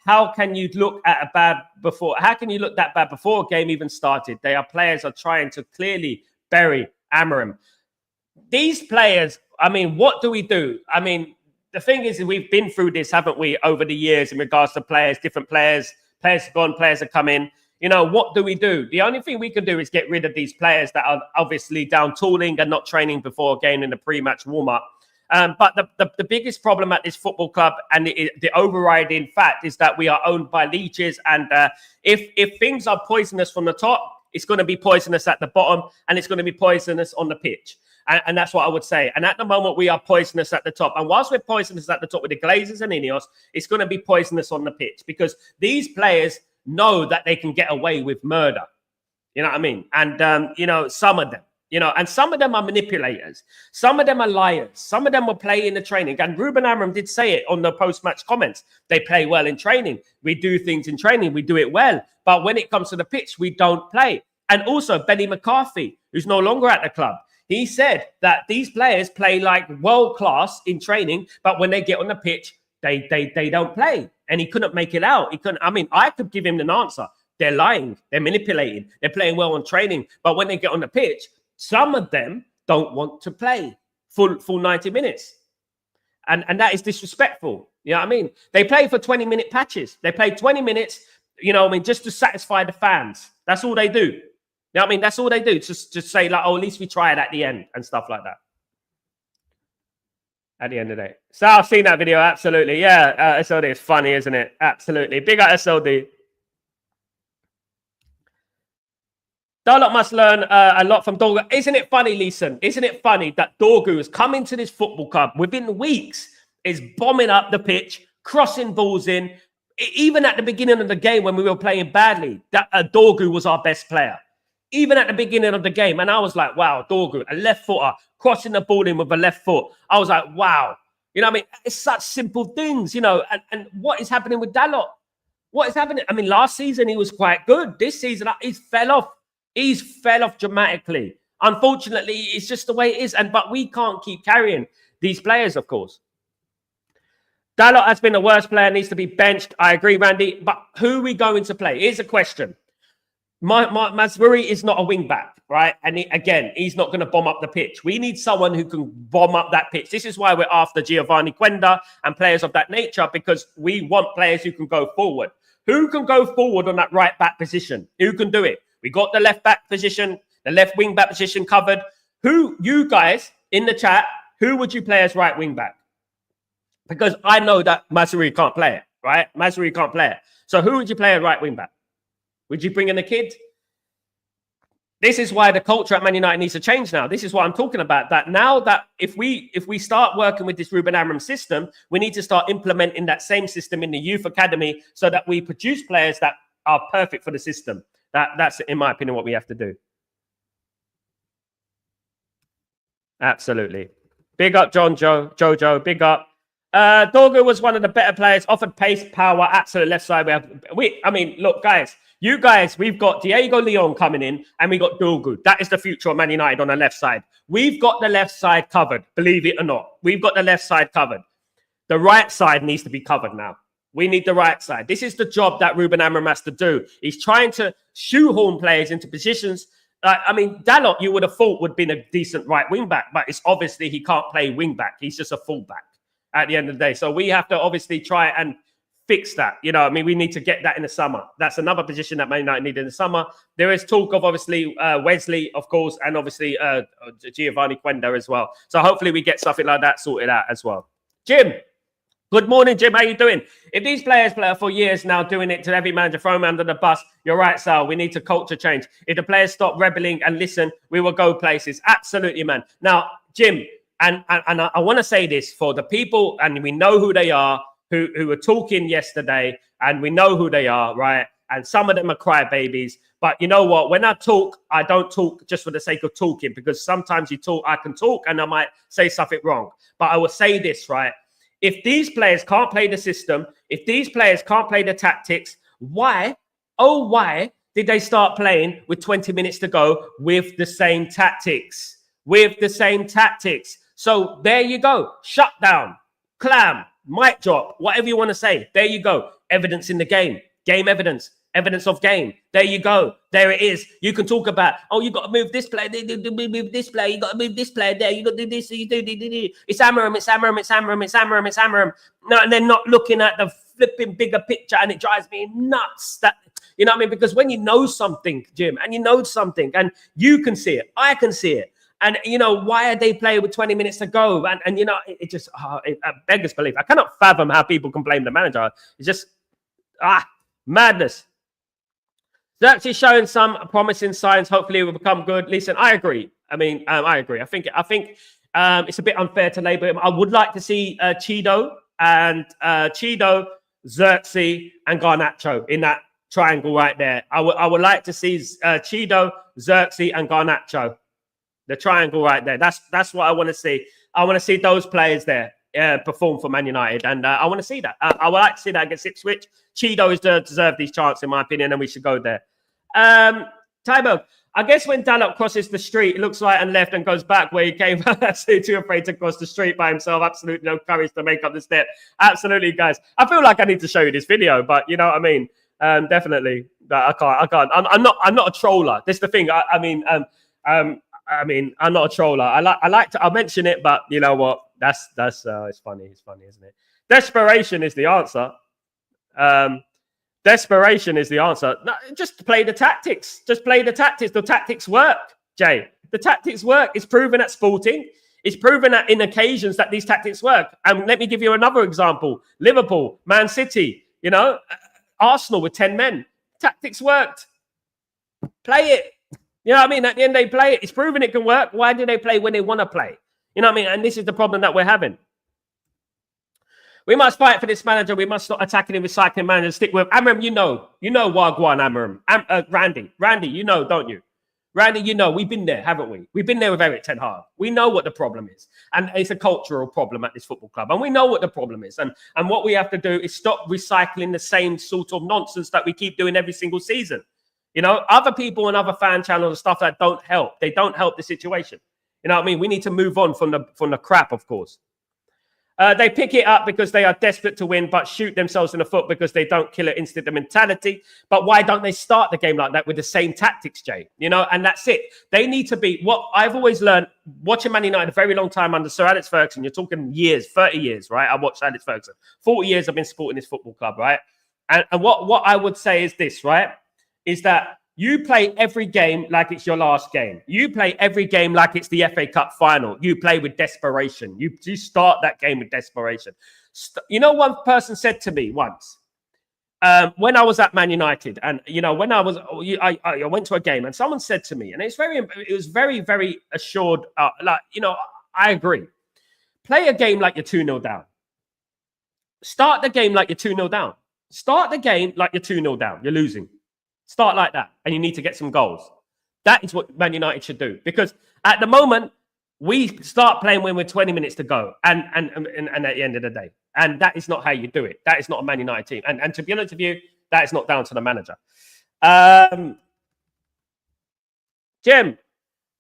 How can you look at a bad before? How can you look that bad before a game even started? Players are trying to clearly bury Amarim. These players, I mean, what do we do? I mean, the thing is, we've been through this, haven't we, over the years in regards to players, different players have gone, players have come in. What do we do? The only thing we can do is get rid of these players that are obviously down tooling and not training before a game in the pre-match warm-up. But the biggest problem at this football club and the overriding fact is that we are owned by leeches. And if things are poisonous from the top, it's going to be poisonous at the bottom and it's going to be poisonous on the pitch. And that's what I would say. And at the moment, we are poisonous at the top. And whilst we're poisonous at the top with the Glazers and Ineos, it's going to be poisonous on the pitch because these players know that they can get away with murder. You know what I mean? And, some of them. And some of them are manipulators. Some of them are liars. Some of them will play in the training. And Ruben Amorim did say it on the post-match comments. They play well in training. We do things in training. We do it well. But when it comes to the pitch, we don't play. And also Benny McCarthy, who's no longer at the club, he said that these players play like world-class in training, but when they get on the pitch, they don't play. And he couldn't make it out. I could give him an answer. They're lying. They're manipulating. They're playing well on training. But when they get on the pitch, some of them don't want to play full 90 minutes. And that is disrespectful. You know what I mean? They play for 20-minute patches. They play 20 minutes, just to satisfy the fans. That's all they do. You know what I mean? That's all they do. Just say like, oh, at least we tried at the end and stuff like that. At the end of the day. So I've seen that video. Absolutely. Yeah. SLD is funny, isn't it? Absolutely. Big up SLD. Darlock must learn a lot from Dorgu. Isn't it funny, Leeson? Isn't it funny that Dorgu has come into this football club within weeks, is bombing up the pitch, crossing balls in. Even at the beginning of the game when we were playing badly, that Dorgu was our best player. Even at the beginning of the game. And I was like, wow, Dorgu, a left footer, crossing the ball in with a left foot. I was like, wow. You know what I mean? It's such simple things, And what is happening with Dalot? What is happening? I mean, last season he was quite good. This season, he's fell off. He's fell off dramatically. Unfortunately, it's just the way it is. But we can't keep carrying these players, of course. Dalot has been the worst player, needs to be benched. I agree, Randy. But who are we going to play? Here's a question. Mazraoui is not a wing back, right? And he's not going to bomb up the pitch. We need someone who can bomb up that pitch. This is why we're after Giovanni Quenda and players of that nature, because we want players who can go forward. Who can go forward on that right back position? Who can do it? We got the left back position, the left wing back position covered. You guys in the chat, who would you play as right wing back? Because I know that Mazraoui can't play it, right? Mazraoui can't play it. So who would you play as right wing back? Would you bring in a kid? This is why the culture at Man United needs to change now. This is what I'm talking about. That now that if we start working with this Ruben Amorim system, we need to start implementing that same system in the youth academy so that we produce players that are perfect for the system. That's, in my opinion, what we have to do. Absolutely. Big up, Jojo. Big up. Dorgu was one of the better players, offered pace, power, absolute left side. Look, guys, we've got Diego Leon coming in and we got Dorgu. That is the future of Man United on the left side. We've got the left side covered, believe it or not. We've got the left side covered. The right side needs to be covered now. We need the right side. This is the job that Ruben Amorim has to do. He's trying to shoehorn players into positions. Dalot, you would have thought would have been a decent right wing back, but it's obviously he can't play wing back. He's just a full back at the end of the day. So we have to obviously try and fix that. We need to get that in the summer. That's another position that Man United need in the summer. There is talk of obviously Wesley, of course, and obviously Giovanni Quenda as well. So hopefully we get something like that sorted out as well. Jim. Good morning, Jim. How you doing? If these players play for years now doing it to every manager, throw them under the bus, you're right, Sal. We need to culture change. If the players stop rebelling and listen, we will go places. Absolutely, man. Now, Jim, and I want to say this for the people, and we know who they are, who were talking yesterday, and we know who they are, right? And some of them are crybabies. But you know what? When I talk, I don't talk just for the sake of talking, because sometimes I can talk and I might say something wrong. But I will say this, right? If these players can't play the system, if these players can't play the tactics, why Oh, why did they start playing with 20 minutes to go with the same tactics? With the same tactics. So there you go. Shutdown, clam, mic drop, whatever you want to say. There you go. Evidence in the game. Game evidence. Evidence of game. There you go. There it is. You can talk about, oh, you got to move this player, move this player, you got to move this player there, you got to do this, you do. It's Amorim, it's Amorim, it's Amorim, it's Amorim, it's Amorim. No, and they're not looking at the flipping bigger picture, and it drives me nuts. That, you know what I mean? Because when you know something, Jim, and you know something, and you can see it, I can see it. And, you know, why are they playing with 20 minutes to go? And you know, it just, it beggars belief. I cannot fathom how people can blame the manager. It's just, madness. They're actually showing some promising signs. Hopefully it will become good. Listen, I agree. I mean, I agree. I think it's a bit unfair to label him. I would like to see Cheeto, Xerxes, and Garnacho in that triangle right there. I would like to see Cheeto, Xerxes, and Garnacho. The triangle right there. That's what I want to see. I want to see those players there perform for Man United, and I want to see that. I would like to see that against Ipswich. Cheeto is to deserve these chances, in my opinion, and we should go there. Tybo, I guess when Dalot crosses the street, it looks right and left and goes back where he came. Too afraid to cross the street by himself. Absolutely no courage to make up the step. Absolutely, guys. I feel like I need to show you this video, but you know what I mean. Definitely, I can't. I'm not a troller. That's the thing. I mean, I'm not a troller. I'll mention it, but you know what? That's it's funny. It's funny, isn't it? Desperation is the answer. Desperation is the answer. No, just play the tactics. Just play the tactics. The tactics work, Jay. The tactics work. It's proven at Sporting. It's proven that in occasions that these tactics work. And let me give you another example. Liverpool, Man City, you know, Arsenal with 10 men. Tactics worked. Play it. You know what I mean? At the end, they play it. It's proven it can work. Why do they play when they want to play? You know what I mean? And this is the problem that we're having. We must fight for this manager. We must stop attacking and recycling managers. Stick with Amorim. You know Wagwan Amorim. Randy, you know, don't you? Randy, you know, we've been there, haven't we? We've been there with Eric Ten Hag. We know what the problem is. And it's a cultural problem at this football club. And we know what the problem is. And what we have to do is stop recycling the same sort of nonsense that we keep doing every single season. You know, other people and other fan channels and stuff that don't help. They don't help the situation. You know what I mean? We need to move on from the crap, of course. They pick it up because they are desperate to win, but shoot themselves in the foot because they don't kill it instant the mentality. But why don't they start the game like that with the same tactics, Jay? You know, and that's it. They need to be what I've always learned watching Man United a very long time under Sir Alex Ferguson. You're talking years, 30 years, right? I watched Alex Ferguson. 40 years I've been supporting this football club, right? And what I would say is this, right? Is that you play every game like it's your last game. You play every game like it's the FA Cup final. You play with desperation. You start that game with desperation. You know, one person said to me once, when I was at Man United, and you know, when I went to a game, and someone said to me, and it was very, very assured. Like, you know, I agree. Play a game like you're 2-0 down. Start the game like you're 2-0 down. Start the game like you're 2-0 down. You're losing. Start like that, and you need to get some goals. That is what Man United should do, because at the moment we start playing when we're 20 minutes to go, and at the end of the day, and that is not how you do it. That is not a Man United team, and to be honest with you, that is not down to the manager. Jim,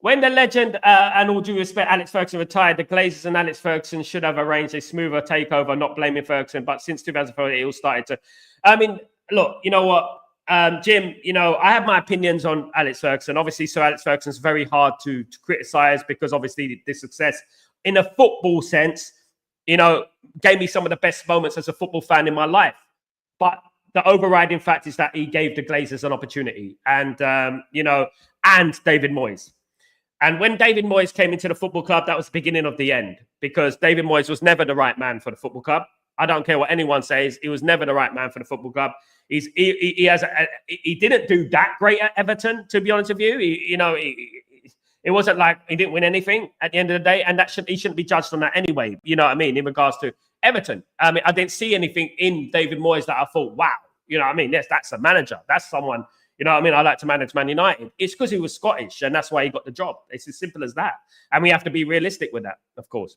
when the legend and all due respect, Alex Ferguson retired, the Glazers and Alex Ferguson should have arranged a smoother takeover. Not blaming Ferguson, but since 2004 it all started to. I mean, look, you know what? Jim, you know, I have my opinions on Alex Ferguson. Obviously, Sir Alex Ferguson is very hard to criticize because obviously the success in a football sense, you know, gave me some of the best moments as a football fan in my life. But the overriding fact is that he gave the Glazers an opportunity, and, you know, and David Moyes. And when David Moyes came into the football club, that was the beginning of the end, because David Moyes was never the right man for the football club. I don't care what anyone says. He was never the right man for the football club. He didn't do that great at Everton, to be honest with you. It wasn't like he didn't win anything at the end of the day, and he shouldn't be judged on that anyway. You know what I mean? In regards to Everton, I mean, I didn't see anything in David Moyes that I thought, wow, you know what I mean? Yes, that's a manager. That's someone, you know what I mean? I like to manage Man United. It's because he was Scottish, and that's why he got the job. It's as simple as that. And we have to be realistic with that, of course.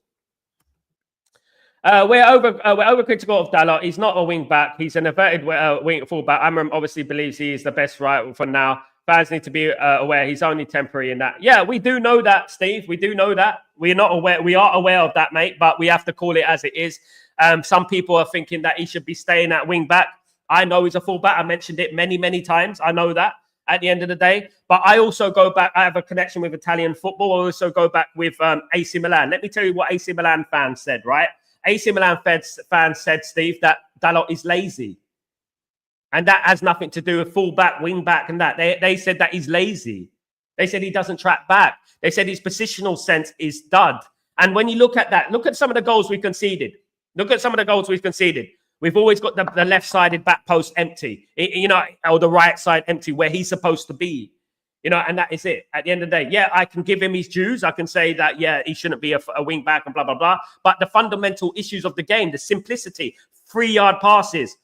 We're overcritical of Dalot. He's not a wing back. He's an inverted wing fullback. Amram obviously believes he is the best right for now. Fans need to be aware he's only temporary in that. Yeah, we do know that, Steve. We do know that. We're not aware. We are aware of that, mate. But we have to call it as it is. Some people are thinking that he should be staying at wing back. I know he's a fullback. I mentioned it many, many times. I know that at the end of the day. But I also go back. I have a connection with Italian football. I also go back with AC Milan. Let me tell you what AC Milan fans said, right? AC Milan fans said, Steve, that Dalot is lazy. And that has nothing to do with fullback, wing back, and that. They said that he's lazy. They said he doesn't track back. They said his positional sense is dud. And when you look at that, look at some of the goals we conceded. Look at some of the goals we've conceded. We've always got the left-sided back post empty, or the right side empty where he's supposed to be. And that is it. At the end of the day, yeah, I can give him his dues. I can say that, yeah, he shouldn't be a wing back and blah, blah, blah. But the fundamental issues of the game, the simplicity, 3-yard passes,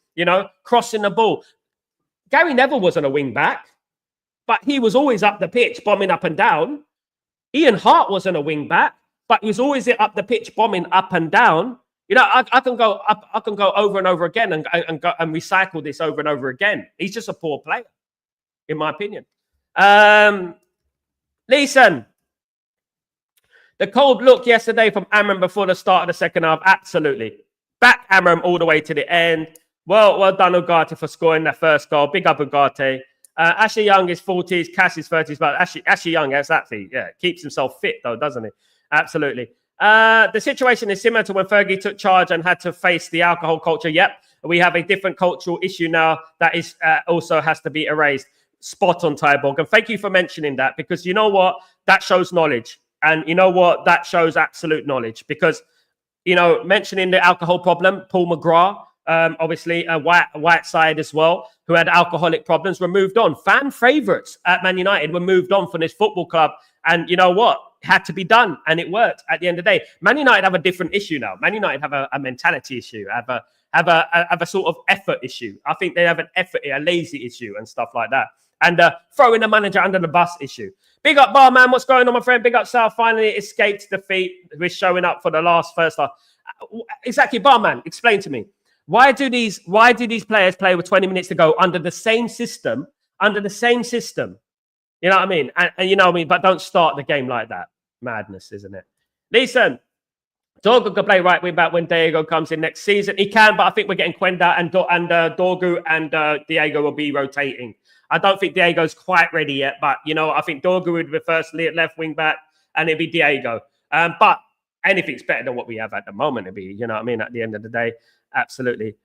crossing the ball. Gary Neville wasn't a wing back, but he was always up the pitch, bombing up and down. Ian Hart wasn't a wing back, but he was always up the pitch, bombing up and down. I can go up, I can go over and over again and recycle this over and over again. He's just a poor player, in my opinion. Leeson, the cold look yesterday from Amram before the start of the second half, absolutely. Back Amram all the way to the end. Well done, Ugarte, for scoring that first goal. Big up, Ugarte. Ashley Young is 40s, Cass is 30s, but Ashley Young, exactly, keeps himself fit, though, doesn't he? Absolutely. The situation is similar to when Fergie took charge and had to face the alcohol culture. Yep, we have a different cultural issue now that is also has to be erased. Spot on, Tyborg. And thank you for mentioning that, because you know what? That shows knowledge. And you know what? That shows absolute knowledge. Because, mentioning the alcohol problem, Paul McGrath, obviously a white side as well, who had alcoholic problems, were moved on. Fan favourites at Man United were moved on from this football club. And you know what? It had to be done. And it worked at the end of the day. Man United have a different issue now. Man United have a mentality issue, have a sort of effort issue. I think they have a lazy issue and stuff like that. And throwing the manager under the bus issue. Big up, Barman. What's going on, my friend? Big up, South. Finally escaped defeat. We're showing up for the first half. Exactly, Barman. Explain to me. Why do these players play with 20 minutes to go under the same system? You know what I mean? And you know what I mean? But don't start the game like that. Madness, isn't it? Listen, Dorgu can play right wing back when Diego comes in next season. He can, but I think we're getting Quenda and Dorgu and Diego will be rotating. I don't think Diego's quite ready yet, but, I think Dorgu would be first left wing back and it'd be Diego. But anything's better than what we have at the moment. It'd be, you know what I mean? At the end of the day, absolutely.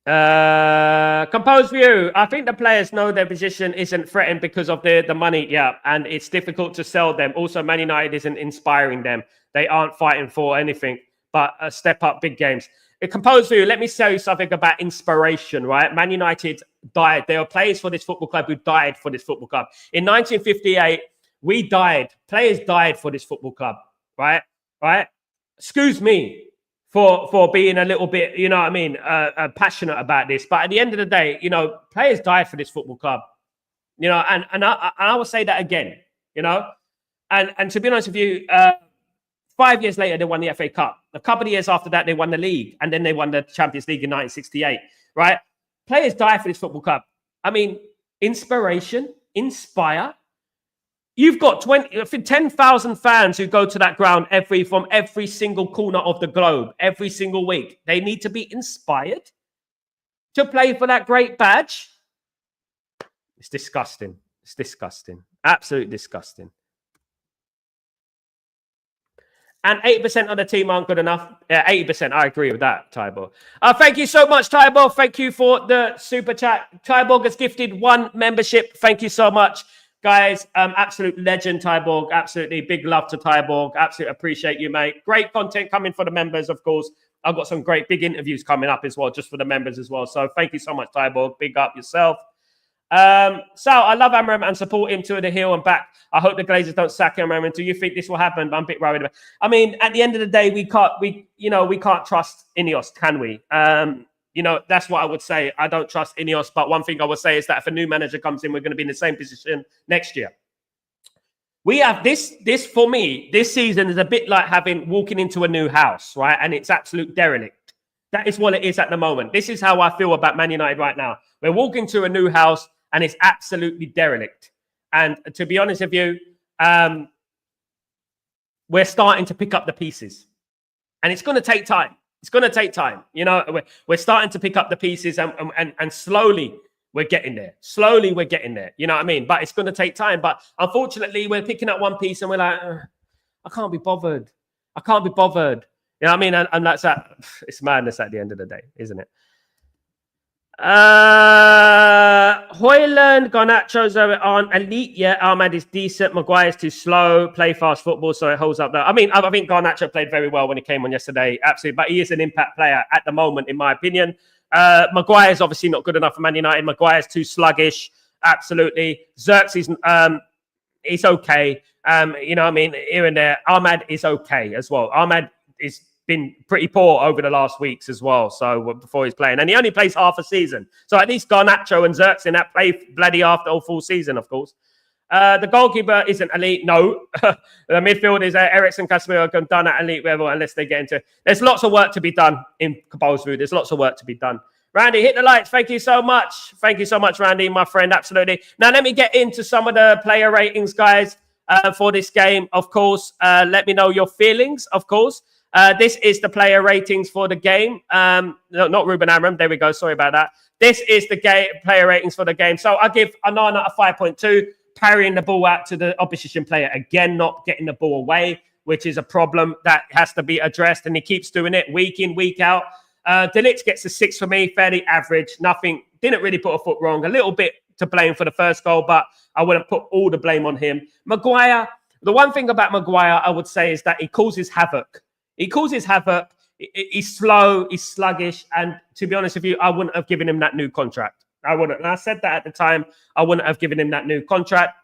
Composed view. I think the players know their position isn't threatened because of the money. Yeah, and it's difficult to sell them. Also, Man United isn't inspiring them. They aren't fighting for anything but step up big games. Composed view. Let me tell you something about inspiration. Right, Man United died. There are players for this football club who died for this football club. In 1958, we died. Players died for this football club. Right. Excuse me for being a little bit, you know what I mean, passionate about this. But at the end of the day, players died for this football club, and I will say that again, and to be honest with you, 5 years later, they won the FA Cup. A couple of years after that, they won the league, and then they won the Champions League in 1968, right? Players died for this football club. I mean, inspiration, inspire. You've got 10,000 fans who go to that ground from every single corner of the globe, every single week. They need to be inspired to play for that great badge. It's disgusting. It's disgusting. Absolutely disgusting. And 80% of the team aren't good enough. Yeah, 80%. I agree with that, Tyborg. Thank you so much, Tyborg. Thank you for the super chat. Tyborg has gifted 1 membership. Thank you so much, guys. Absolute legend, Tyborg. Absolutely. Big love to Tyborg. Absolutely appreciate you, mate. Great content coming for the members, of course. I've got some great big interviews coming up as well, just for the members as well. So thank you so much, Tyborg. Big up yourself. So I love Amram and support him to the heel and back. I hope the Glazers don't sack Amram. Do you think this will happen? I'm a bit worried about. I mean, at the end of the day, we can't trust Ineos, can we? That's what I would say. I don't trust Ineos, but one thing I would say is that if a new manager comes in, we're going to be in the same position next year. We have this for me, this season is a bit like walking into a new house, right? And it's absolute derelict. That is what it is at the moment. This is how I feel about Man United right now. We're walking to a new house and it's absolutely derelict. And to be honest with you, we're starting to pick up the pieces. And it's going to take time. It's going to take time. You know, we're starting to pick up the pieces and slowly we're getting there. Slowly, we're getting there. You know what I mean? But it's going to take time. But unfortunately, we're picking up one piece and we're like, I can't be bothered. I can't be bothered. You know what I mean? And that's that. It's madness at the end of the day, isn't it? Højlund, Garnacho's aren't elite yet. Ahmad is decent. Maguire's too slow. Play fast football, so it holds up there. I mean, I think Garnacho played very well when he came on yesterday. Absolutely. But he is an impact player at the moment, in my opinion. Maguire's obviously not good enough for Man United. Maguire's too sluggish. Absolutely. Xerxes is okay. You know what I mean? Here and there. Ahmad is okay as well. Ahmad is been pretty poor over the last weeks as well. So before he's playing, and he only plays half a season. So at least Garnacho and Xerxes in that play bloody after a full season, of course. The goalkeeper isn't elite. No, the midfield is Eriksen, Casemiro can done at elite level unless they get into. There's lots of work to be done in Kabulsrud. There's lots of work to be done. Randy, hit the lights. Thank you so much. Thank you so much, Randy, my friend. Absolutely. Now let me get into some of the player ratings, guys, for this game. Of course, let me know your feelings. Of course. This is the player ratings for the game. No, not Ruben Amram. There we go. Sorry about that. This is the player ratings for the game. So I give Onana a 5.2, parrying the ball out to the opposition player. Again, not getting the ball away, which is a problem that has to be addressed. And he keeps doing it week in, week out. De Ligt gets a 6 for me, fairly average. Nothing, didn't really put a foot wrong. A little bit to blame for the first goal, but I wouldn't put all the blame on him. Maguire, the one thing about Maguire, I would say, is that he causes havoc. He causes havoc. He's slow. He's sluggish. And to be honest with you, I wouldn't have given him that new contract. I wouldn't. And I said that at the time. I wouldn't have given him that new contract.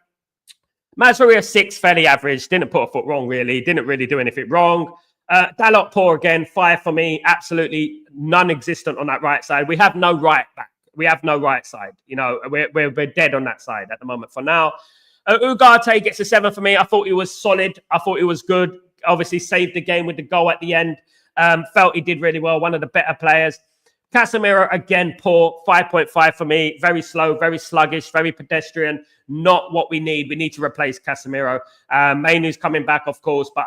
Mazraoui, 6, fairly average. Didn't put a foot wrong, really. Didn't really do anything wrong. Dalot, poor again. 5 for me. Absolutely non-existent on that right side. We have no right back. We have no right side. You know, we're dead on that side at the moment for now. Ugarte gets a 7 for me. I thought he was solid. I thought he was good. Obviously saved the game with the goal at the end. Felt he did really well. One of the better players. Casemiro, again, poor. 5.5 for me. Very slow, very sluggish, very pedestrian. Not what we need. We need to replace Casemiro. Mainu's coming back, of course, but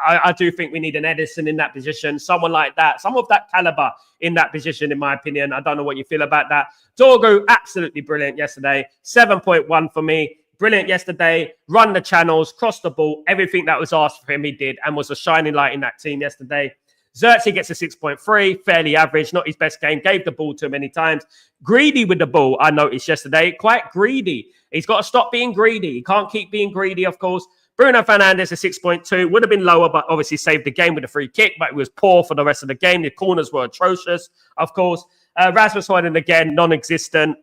I do think we need an Edison in that position. Someone like that. Some of that caliber in that position, in my opinion. I don't know what you feel about that. Dorgu, absolutely brilliant yesterday. 7.1 for me. Brilliant yesterday, run the channels, cross the ball, everything that was asked for him, he did, and was a shining light in that team yesterday. Xerxes gets a 6.3, fairly average, not his best game, gave the ball too many times. Greedy with the ball, I noticed yesterday, quite greedy. He's got to stop being greedy. He can't keep being greedy, of course. Bruno Fernandes, a 6.2, would have been lower, but obviously saved the game with a free kick, but it was poor for the rest of the game. The corners were atrocious, of course. Rasmus Højlund, again, non-existent,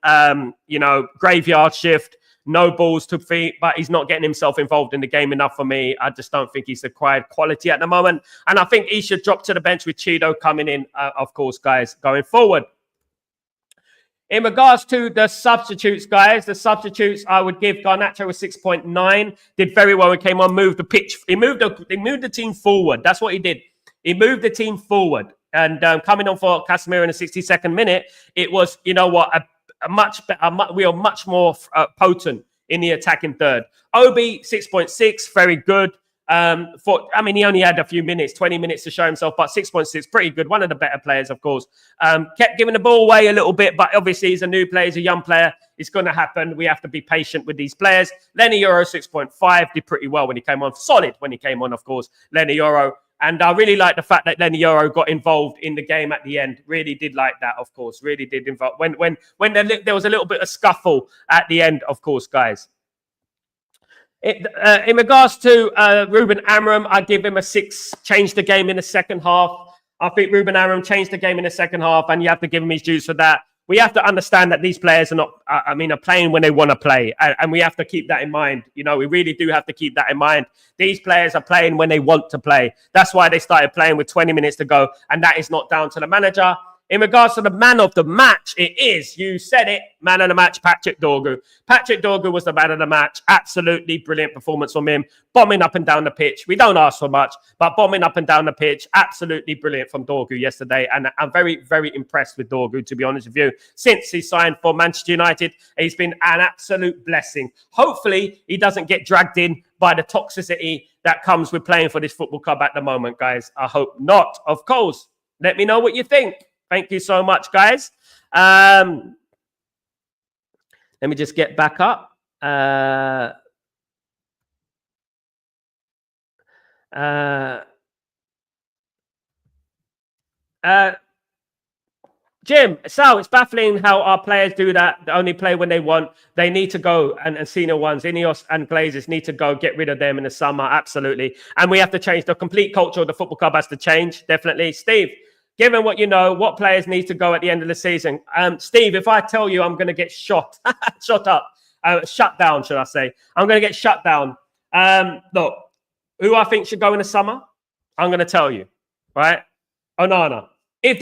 graveyard shift. No balls to feet, but he's not getting himself involved in the game enough for me. I just don't think he's acquired quality at the moment. And I think he should drop to the bench with Cheeto coming in, of course, guys, going forward. In regards to the substitutes, guys, the substitutes, I would give Garnacho a 6.9. Did very well. He came on, moved the pitch. He moved the team forward. That's what he did. He moved the team forward. And coming on for Casemiro in the 62nd minute, it was, you know what, much better. We are much more potent in the attacking third. Obi 6.6, very good. He only had a few minutes, 20 minutes to show himself, but 6.6, pretty good. One of the better players, of course. Kept giving the ball away a little bit, but obviously he's a new player, he's a young player. It's going to happen. We have to be patient with these players. Lenny Euro 6.5 did pretty well when he came on. Solid when he came on, of course. Lenny Euro. And I really like the fact that Lenny Euro got involved in the game at the end. Really did like that, of course. Really did involve when there was a little bit of scuffle at the end, of course, guys. In regards to Ruben Amram, I give him a 6. Changed the game in the second half. I think Ruben Amram changed the game in the second half, and you have to give him his dues for that. We have to understand that these players are not, are playing when they want to play. And we have to keep that in mind. You know, we really do have to keep that in mind. These players are playing when they want to play. That's why they started playing with 20 minutes to go. And that is not down to the manager. in regards to the man of the match, it is, you said it, man of the match, Patrick Dorgu. Patrick Dorgu was the man of the match. Absolutely brilliant performance from him. Bombing up and down the pitch. We don't ask for much, but bombing up and down the pitch. Absolutely brilliant from Dorgu yesterday. And I'm very, very impressed with Dorgu, to be honest with you. Since he signed for Manchester United, he's been an absolute blessing. Hopefully, he doesn't get dragged in by the toxicity that comes with playing for this football club at the moment, guys. I hope not, of course. Let me know what you think. Thank you so much, guys. Let me just get back up. Jim, Sal, it's baffling how our players do that. They only play when they want. They need to go, and senior ones, Ineos and Glazers need to go, get rid of them in the summer. Absolutely. And we have to change. The complete culture of the football club has to change. Definitely. Steve, given what you know, what players need to go at the end of the season? Steve, if I tell you I'm going to get shut down, should I say? I'm going to get shut down. Look, who I think should go in the summer, I'm going to tell you, right? Onana. If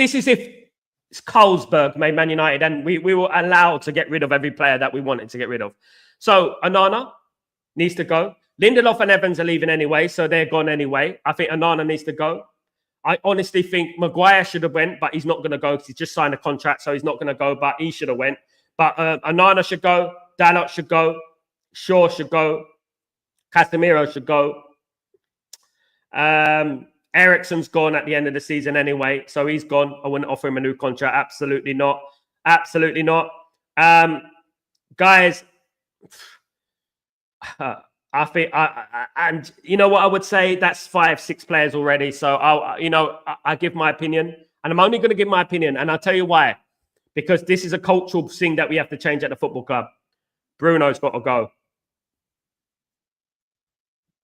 Carlsberg made Man United, and we were allowed to get rid of every player that we wanted to get rid of. So Onana needs to go. Lindelof and Evans are leaving anyway, so they're gone anyway. I think Onana needs to go. I honestly think Maguire should have went, but he's not going to go because he's just signed a contract, so he's not going to go, but he should have went. But Onana should go. Dalot should go. Shaw should go. Casemiro should go. Eriksen's gone at the end of the season anyway, so he's gone. I wouldn't offer him a new contract. Absolutely not. Absolutely not. Guys, I think, and you know what I would say? That's 5-6 players already. So I give my opinion, and I'm only going to give my opinion, and I'll tell you why. Because this is a cultural thing that we have to change at the football club. Bruno's got to go,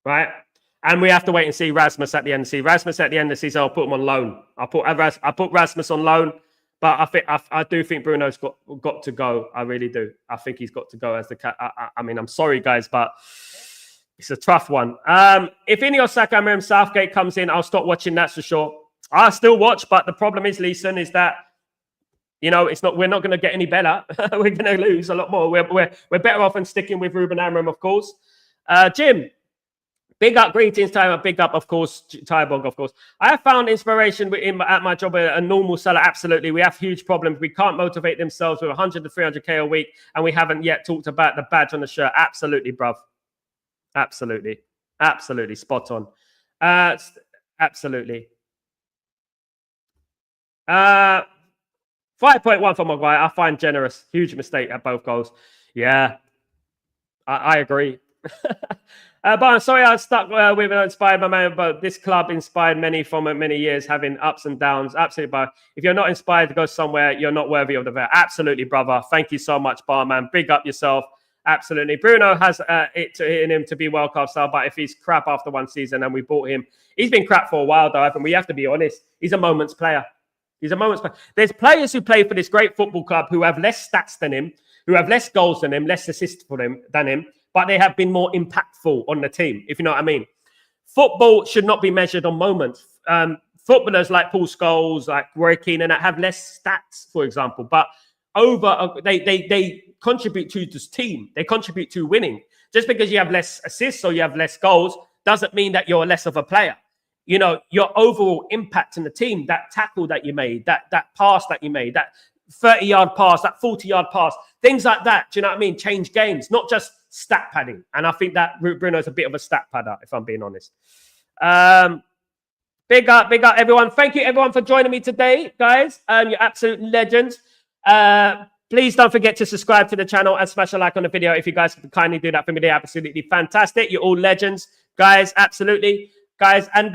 right? And we have to wait and see Rasmus at the end of the season. Rasmus at the end of the season, I'll put him on loan. I put Rasmus on loan, but I do think Bruno's got to go. I really do. I think he's got to go as the cat. I mean, I'm sorry, guys, but it's a tough one. If Ineos, Saka, and Southgate comes in, I'll stop watching. That's for sure. I'll still watch, but the problem is, Leeson, is that we're not going to get any better. We're going to lose a lot more. We're better off than sticking with Ruben Amorim, of course. Jim. Big up, greetings, Tyler. Big up, of course, Tybog, of course. I have found inspiration at my job a normal seller. Absolutely. We have huge problems. We can't motivate themselves with 100 to 300K a week, and we haven't yet talked about the badge on the shirt. Absolutely, bruv. Absolutely. Absolutely. Spot on. Absolutely. 5.1 for Maguire. I find generous. Huge mistake at both goals. Yeah, I agree. But I'm sorry I was stuck with inspired my man, but this club inspired many from many years, having ups and downs. Absolutely, but if you're not inspired to go somewhere, you're not worthy of the vet. Absolutely, brother. Thank you so much, Barman. Big up yourself. Absolutely. Bruno has it in him to be World Cup style, but if he's crap after one season and we bought him, he's been crap for a while, though, and we have to be honest. He's a moments player. He's a moments player. There's players who play for this great football club who have less stats than him, who have less goals than him, less assists than him, but they have been more impactful on the team, if you know what I mean. Football should not be measured on moments. Footballers like Paul Scholes, like Roy Keane, and that have less stats, for example, but they contribute to this team. They contribute to winning. Just because you have less assists or you have less goals doesn't mean that you're less of a player. You know, your overall impact in the team, that tackle that you made, that pass that you made, that 30-yard pass, that 40-yard pass, things like that, do you know what I mean? Change games, not just stat padding. And I think that Bruno's a bit of a stat padder, if I'm being honest. Big up, everyone. Thank you, everyone, for joining me today, guys. You're absolute legends. Please don't forget to subscribe to the channel and smash a like on the video. If you guys could kindly do that for me, they're absolutely fantastic. You're all legends, guys. Absolutely, guys. And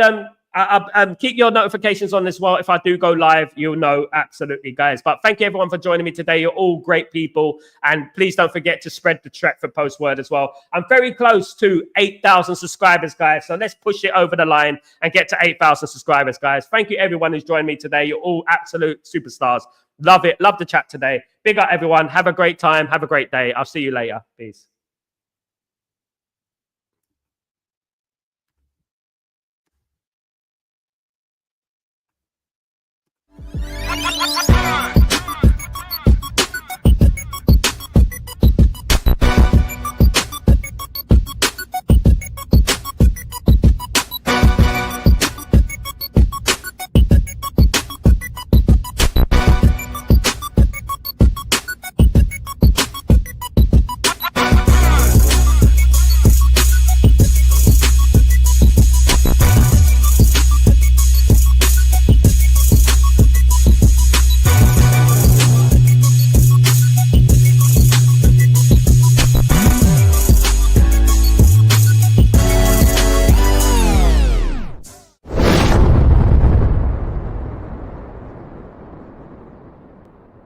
keep your notifications on as well. If I do go live, you'll know. Absolutely, guys. But thank you, everyone, for joining me today. You're all great people. And please don't forget to spread the Stretford post word as well. I'm very close to 8,000 subscribers, guys. So let's push it over the line and get to 8,000 subscribers, guys. Thank you, everyone who's joined me today. You're all absolute superstars. Love it. Love the chat today. Big up, everyone. Have a great time. Have a great day. I'll see you later. Peace.